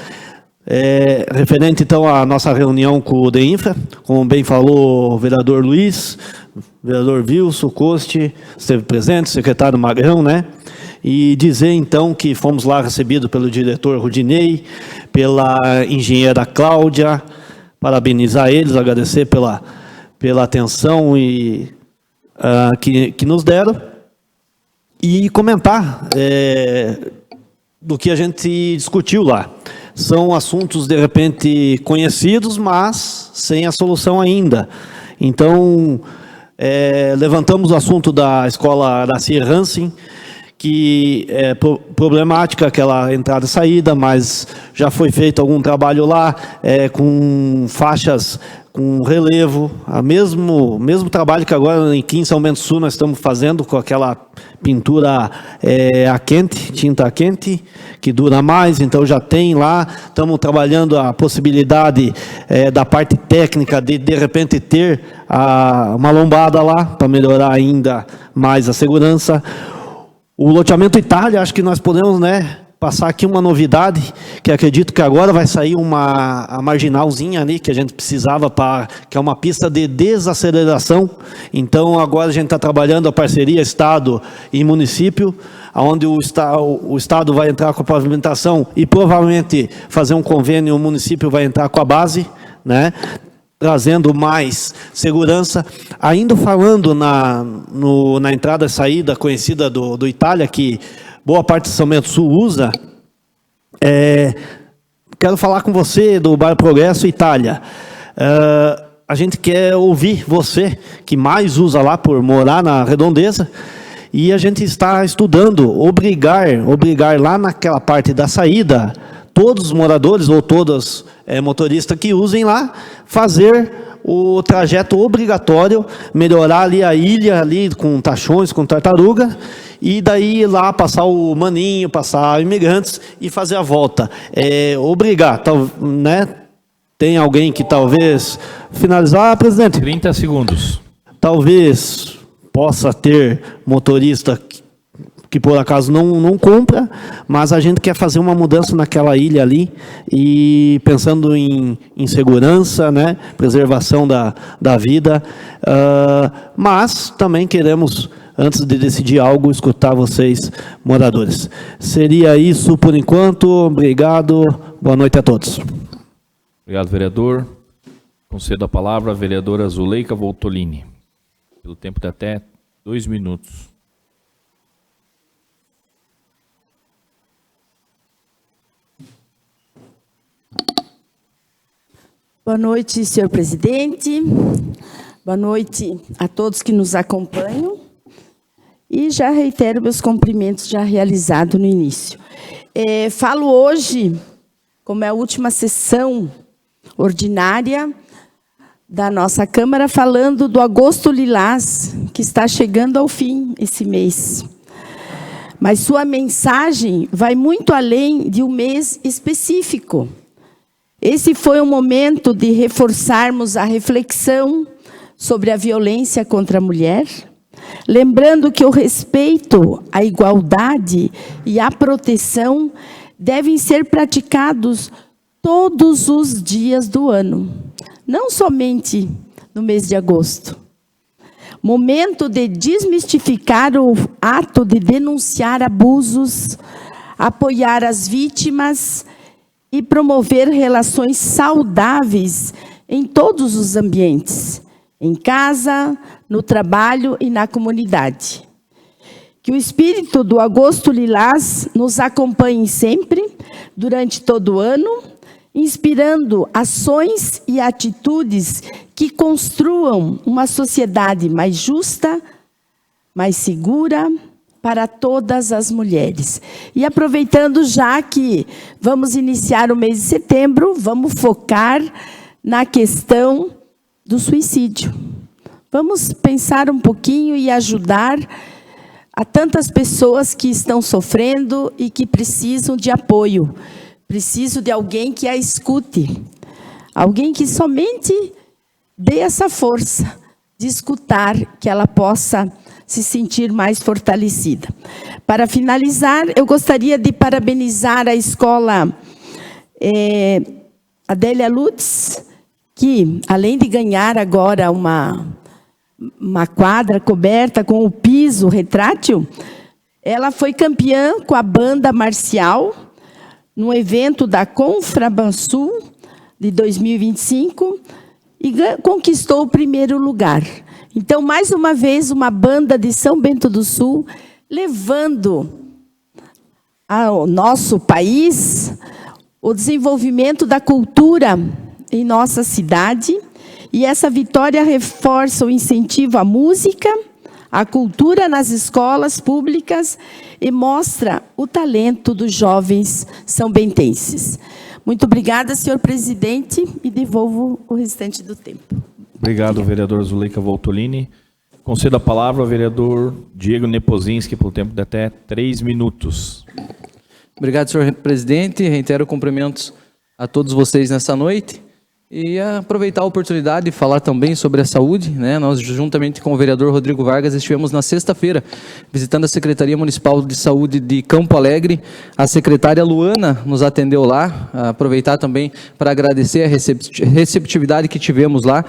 é referente, então, à nossa reunião com o DEINFRA, como bem falou o vereador Luiz, o vereador Wilson Coste, esteve presente, o secretário Magrão, né? E dizer, então, que fomos lá recebidos pelo diretor Rudinei, pela engenheira Cláudia, parabenizar eles, agradecer pela atenção que nos deram, e comentar do que a gente discutiu lá. São assuntos, de repente, conhecidos, mas sem a solução ainda. Então, levantamos o assunto da escola Araci Hansen, que é problemática aquela entrada e saída, mas já foi feito algum trabalho lá, com faixas com relevo, mesmo trabalho que agora aqui em São Bento do Sul nós estamos fazendo com aquela pintura tinta quente, que dura mais, então já tem lá, estamos trabalhando a possibilidade da parte técnica de repente ter uma lombada lá, para melhorar ainda mais a segurança. O loteamento Itália, acho que nós podemos, né, passar aqui uma novidade, que acredito que agora vai sair a marginalzinha ali, que a gente precisava, que é uma pista de desaceleração. Então, agora a gente está trabalhando a parceria Estado e município, onde o Estado vai entrar com a pavimentação e provavelmente fazer um convênio, o município vai entrar com a base, né, trazendo mais segurança. Ainda falando na entrada e saída conhecida do Itália, que boa parte de São Bento do Sul usa, quero falar com você do bairro Progresso Itália. A gente quer ouvir você, que mais usa lá por morar na redondeza, e a gente está estudando obrigar lá naquela parte da saída, todos os moradores ou todos motoristas que usem lá, fazer o trajeto obrigatório, melhorar ali a ilha ali com tachões, com tartaruga, e daí ir lá passar o maninho, passar imigrantes e fazer a volta. Obrigar, né? Tem alguém que talvez finalizar, presidente? 30 segundos. Talvez possa ter motorista que por acaso não compra, mas a gente quer fazer uma mudança naquela ilha ali, e pensando em segurança, né, preservação da vida, mas também queremos, antes de decidir algo, escutar vocês, moradores. Seria isso por enquanto. Obrigado. Boa noite a todos. Obrigado, vereador. Concedo a palavra à vereadora Zuleika Voltolini, pelo tempo de até 2 minutos. Boa noite, senhor presidente. Boa noite a todos que nos acompanham. E já reitero meus cumprimentos já realizados no início. Falo hoje, como é a última sessão ordinária da nossa Câmara, falando do Agosto Lilás, que está chegando ao fim esse mês. Mas sua mensagem vai muito além de um mês específico. Esse foi o momento de reforçarmos a reflexão sobre a violência contra a mulher, lembrando que o respeito, a igualdade e a proteção devem ser praticados todos os dias do ano, não somente no mês de agosto. Momento de desmistificar o ato de denunciar abusos, apoiar as vítimas e promover relações saudáveis em todos os ambientes, em casa, no trabalho e na comunidade. Que o espírito do Agosto Lilás nos acompanhe sempre, durante todo o ano, inspirando ações e atitudes que construam uma sociedade mais justa, mais segura para todas as mulheres. E aproveitando já que vamos iniciar o mês de setembro, vamos focar na questão do suicídio. Vamos pensar um pouquinho e ajudar a tantas pessoas que estão sofrendo e que precisam de apoio. Preciso de alguém que a escute. Alguém que somente dê essa força de escutar, que ela possa se sentir mais fortalecida. Para finalizar, eu gostaria de parabenizar a escola Adélia Lutz, que, além de ganhar agora uma quadra coberta com o piso retrátil, ela foi campeã com a banda marcial, no evento da Confrabansul de 2025, e conquistou o primeiro lugar. Então, mais uma vez, uma banda de São Bento do Sul, levando ao nosso país o desenvolvimento da cultura em nossa cidade. E essa vitória reforça o incentivo à música, à cultura nas escolas públicas e mostra o talento dos jovens são-bentenses. Muito obrigada, senhor presidente, e devolvo o restante do tempo. Obrigado, vereador Zuleika Voltolini. Concedo a palavra ao vereador Diego Nepozinski, pelo tempo de até 3 minutos. Obrigado, senhor presidente. Reitero cumprimentos a todos vocês nessa noite. E aproveitar a oportunidade de falar também sobre a saúde, né? Nós, juntamente com o vereador Rodrigo Vargas, estivemos na sexta-feira visitando a Secretaria Municipal de Saúde de Campo Alegre. A secretária Luana nos atendeu lá. Aproveitar também para agradecer a receptividade que tivemos lá.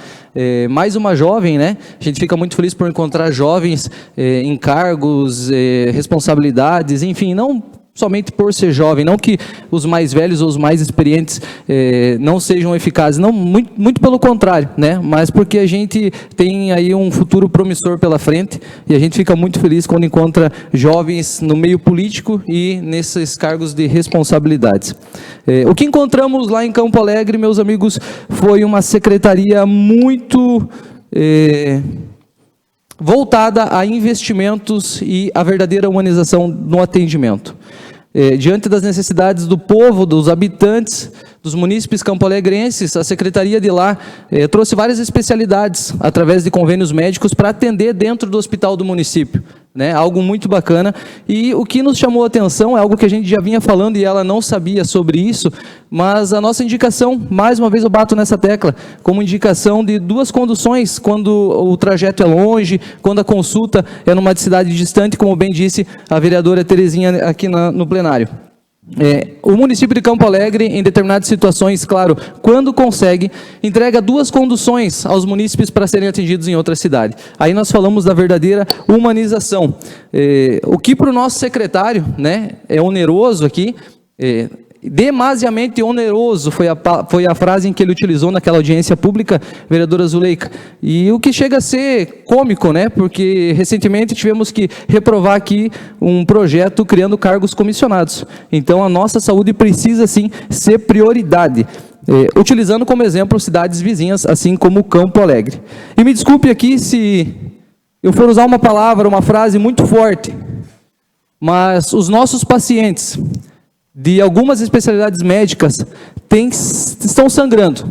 Mais uma jovem, né? A gente fica muito feliz por encontrar jovens em cargos, responsabilidades, enfim, não somente por ser jovem, não que os mais velhos ou os mais experientes não sejam eficazes, não, muito pelo contrário, né? Mas porque a gente tem aí um futuro promissor pela frente e a gente fica muito feliz quando encontra jovens no meio político e nesses cargos de responsabilidades. O que encontramos lá em Campo Alegre, meus amigos, foi uma secretaria muito voltada a investimentos e a verdadeira humanização no atendimento. Diante das necessidades do povo, dos habitantes, dos munícipes campoalegrenses, a secretaria de lá trouxe várias especialidades através de convênios médicos para atender dentro do hospital do município, né? Algo muito bacana. E o que nos chamou a atenção é algo que a gente já vinha falando e ela não sabia sobre isso, mas a nossa indicação, mais uma vez eu bato nessa tecla, como indicação de 2 conduções, quando o trajeto é longe, quando a consulta é numa cidade distante, como bem disse a vereadora Terezinha aqui no plenário. O município de Campo Alegre, em determinadas situações, claro, quando consegue, entrega 2 conduções aos munícipes para serem atendidos em outra cidade. Aí nós falamos da verdadeira humanização. O que para o nosso secretário, né, é oneroso aqui, demasiadamente oneroso foi a frase em que ele utilizou naquela audiência pública, vereadora Zuleika. E o que chega a ser cômico, né? Porque recentemente tivemos que reprovar aqui um projeto criando cargos comissionados. Então a nossa saúde precisa sim ser prioridade. Utilizando como exemplo cidades vizinhas, assim como Campo Alegre. E me desculpe aqui se eu for usar uma palavra, uma frase muito forte, mas os nossos pacientes de algumas especialidades médicas estão sangrando.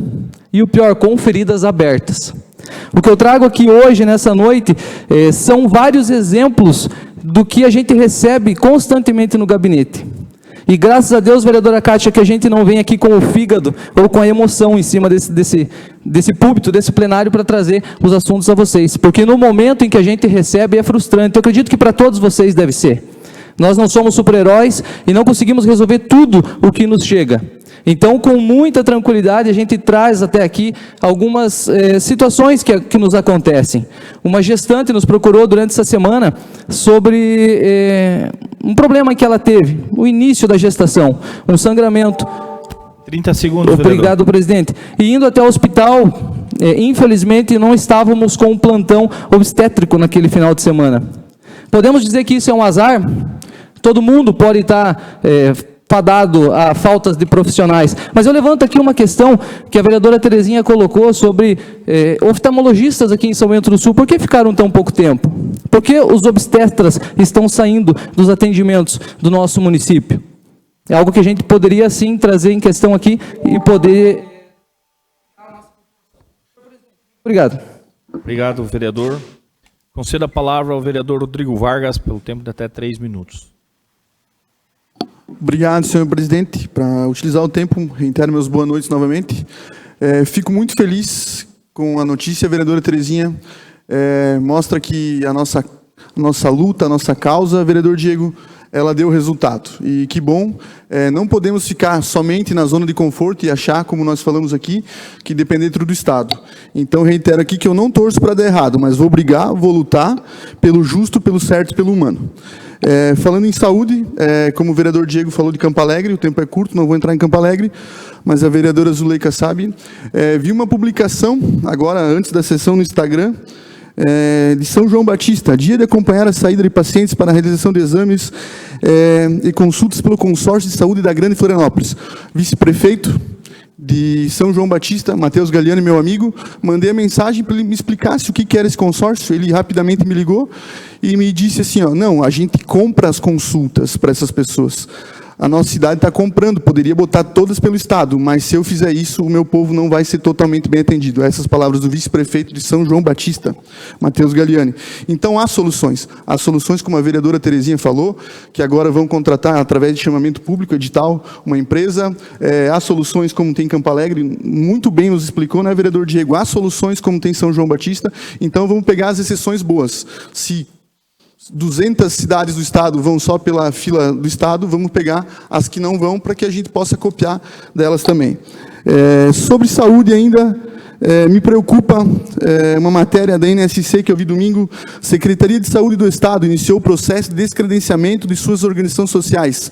E o pior, com feridas abertas. O que eu trago aqui hoje, nessa noite, são vários exemplos do que a gente recebe constantemente no gabinete. E graças a Deus, vereadora Kátia, que a gente não vem aqui com o fígado ou com a emoção em cima desse púlpito, desse plenário, para trazer os assuntos a vocês. Porque no momento em que a gente recebe é frustrante. Eu acredito que para todos vocês deve ser. Nós não somos super-heróis e não conseguimos resolver tudo o que nos chega. Então, com muita tranquilidade, a gente traz até aqui algumas situações que nos acontecem. Uma gestante nos procurou durante essa semana sobre um problema que ela teve, o início da gestação, um sangramento. 30 segundos, Obrigado, vereador. presidente. E indo até o hospital, infelizmente, não estávamos com um plantão obstétrico naquele final de semana. Podemos dizer que isso é um azar? Todo mundo pode estar fadado a faltas de profissionais. Mas eu levanto aqui uma questão que a vereadora Terezinha colocou sobre oftalmologistas aqui em São Bento do Sul. Por que ficaram tão pouco tempo? Por que os obstetras estão saindo dos atendimentos do nosso município? É algo que a gente poderia, sim, trazer em questão aqui e poder... Obrigado. Obrigado, vereador. Conceda a palavra ao vereador Rodrigo Vargas, pelo tempo de até 3 minutos. Obrigado, senhor presidente. Para utilizar o tempo, reitero meus boas noites novamente. Fico muito feliz com a notícia, a vereadora Terezinha. Mostra que a nossa luta, a nossa causa, vereador Diego, ela deu resultado. E que bom, não podemos ficar somente na zona de conforto e achar, como nós falamos aqui, que depende do Estado. Então, reitero aqui que eu não torço para dar errado, mas vou brigar, vou lutar pelo justo, pelo certo e pelo humano. Falando em saúde, como o vereador Diego falou de Campo Alegre, o tempo é curto, não vou entrar em Campo Alegre, mas a vereadora Zuleika sabe. Vi uma publicação, agora, antes da sessão no Instagram, de São João Batista, dia de acompanhar a saída de pacientes para a realização de exames e consultas pelo consórcio de saúde da Grande Florianópolis. Vice-prefeito de São João Batista, Matheus Galiani, meu amigo, mandei a mensagem para ele me explicasse o que era esse consórcio. Ele rapidamente me ligou e me disse assim, não, a gente compra as consultas para essas pessoas. A nossa cidade está comprando, poderia botar todas pelo Estado, mas se eu fizer isso, o meu povo não vai ser totalmente bem atendido. Essas palavras do vice-prefeito de São João Batista, Matheus Galiani. Então, há soluções. Há soluções, como a vereadora Terezinha falou, que agora vão contratar, através de chamamento público, edital, uma empresa. Há soluções, como tem em Campo Alegre, muito bem nos explicou, né, vereador Diego? Há soluções, como tem em São João Batista. Então, vamos pegar as exceções boas. Se 200 cidades do Estado vão só pela fila do Estado, vamos pegar as que não vão para que a gente possa copiar delas também. Sobre saúde ainda, me preocupa uma matéria da NSC que eu vi domingo. Secretaria de Saúde do Estado iniciou o processo de descredenciamento de suas organizações sociais,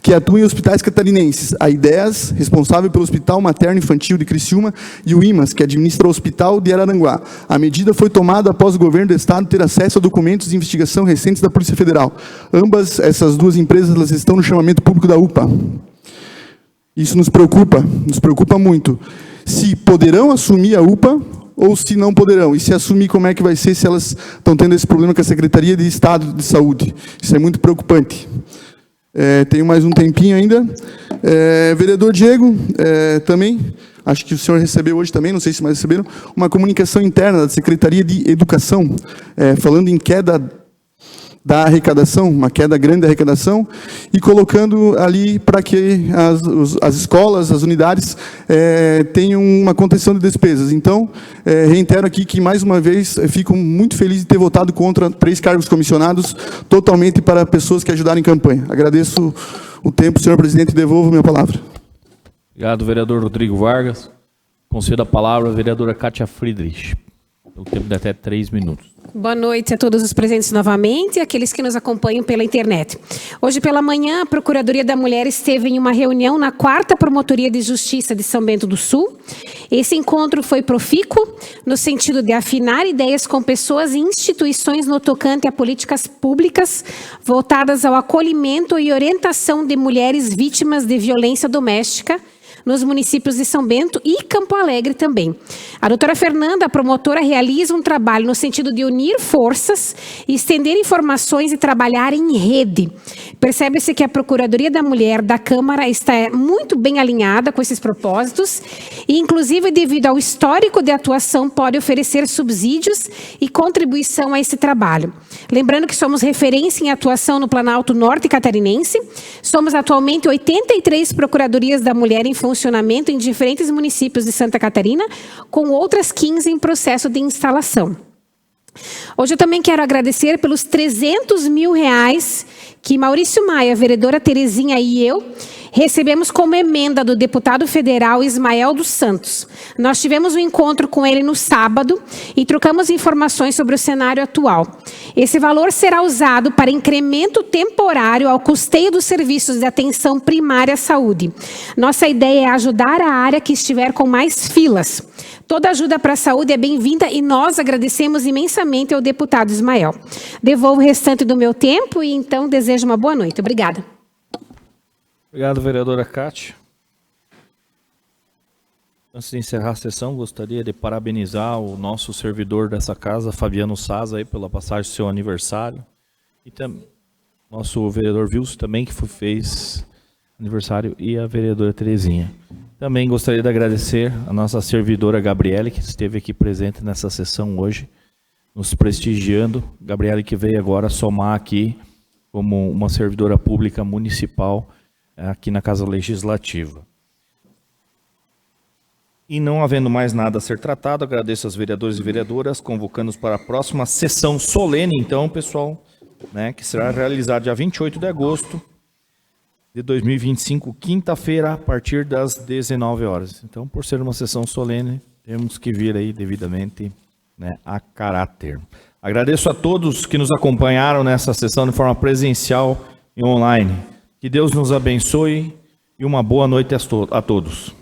que atuam em hospitais catarinenses. A IDEAS, responsável pelo Hospital Materno Infantil de Criciúma, e o IMAS, que administra o Hospital de Araranguá. A medida foi tomada após o governo do Estado ter acesso a documentos de investigação recentes da Polícia Federal. Ambas, essas duas empresas, elas estão no chamamento público da UPA. Isso nos preocupa muito. Se poderão assumir a UPA ou se não poderão. E se assumir, como é que vai ser se elas estão tendo esse problema com a Secretaria de Estado de Saúde. Isso é muito preocupante. Tenho mais um tempinho ainda. Vereador Diego, também, acho que o senhor recebeu hoje também, não sei se mais receberam, uma comunicação interna da Secretaria de Educação, falando em queda da arrecadação, uma queda grande da arrecadação, e colocando ali para que as escolas, as unidades, tenham uma contenção de despesas. Então, reitero aqui que, mais uma vez, fico muito feliz de ter votado contra 3 cargos comissionados, totalmente para pessoas que ajudaram em campanha. Agradeço o tempo, senhor presidente, e devolvo minha palavra. Obrigado, vereador Rodrigo Vargas. Concedo a palavra à vereadora Kátia Friedrich, pelo tempo de até 3 minutos. Boa noite a todos os presentes novamente e aqueles que nos acompanham pela internet. Hoje pela manhã, a Procuradoria da Mulher esteve em uma reunião na 4ª Promotoria de Justiça de São Bento do Sul. Esse encontro foi profícuo no sentido de afinar ideias com pessoas e instituições no tocante a políticas públicas voltadas ao acolhimento e orientação de mulheres vítimas de violência doméstica nos municípios de São Bento e Campo Alegre também. A doutora Fernanda, a promotora, realiza um trabalho no sentido de unir forças, estender informações e trabalhar em rede. Percebe-se que a Procuradoria da Mulher da Câmara está muito bem alinhada com esses propósitos e, inclusive, devido ao histórico de atuação, pode oferecer subsídios e contribuição a esse trabalho. Lembrando que somos referência em atuação no Planalto Norte Catarinense, somos atualmente 83 Procuradorias da Mulher em funcionamento em diferentes municípios de Santa Catarina, com outras 15 em processo de instalação. Hoje eu também quero agradecer pelos R$300 mil que Maurício Maia, a vereadora Terezinha e eu recebemos como emenda do deputado federal Ismael dos Santos. Nós tivemos um encontro com ele no sábado e trocamos informações sobre o cenário atual. Esse valor será usado para incremento temporário ao custeio dos serviços de atenção primária à saúde. Nossa ideia é ajudar a área que estiver com mais filas. Toda ajuda para a saúde é bem-vinda e nós agradecemos imensamente ao deputado Ismael. Devolvo o restante do meu tempo e então desejo uma boa noite. Obrigada. Obrigado, vereadora Cátia. Antes de encerrar a sessão, gostaria de parabenizar o nosso servidor dessa casa, Fabiano Saza, aí, pela passagem do seu aniversário. E também nosso vereador Wilson também, que fez aniversário, e a vereadora Terezinha. Também gostaria de agradecer a nossa servidora Gabriele, que esteve aqui presente nessa sessão hoje, nos prestigiando. Gabriele que veio agora somar aqui como uma servidora pública municipal aqui na Casa Legislativa. E não havendo mais nada a ser tratado, agradeço aos vereadores e vereadoras, convocando-os para a próxima sessão solene, então, pessoal, né, que será realizada dia 28 de agosto de 2025, quinta-feira, a partir das 19 horas. Então, por ser uma sessão solene, temos que vir aí devidamente, né, a caráter. Agradeço a todos que nos acompanharam nessa sessão de forma presencial e online. Que Deus nos abençoe e uma boa noite a todos.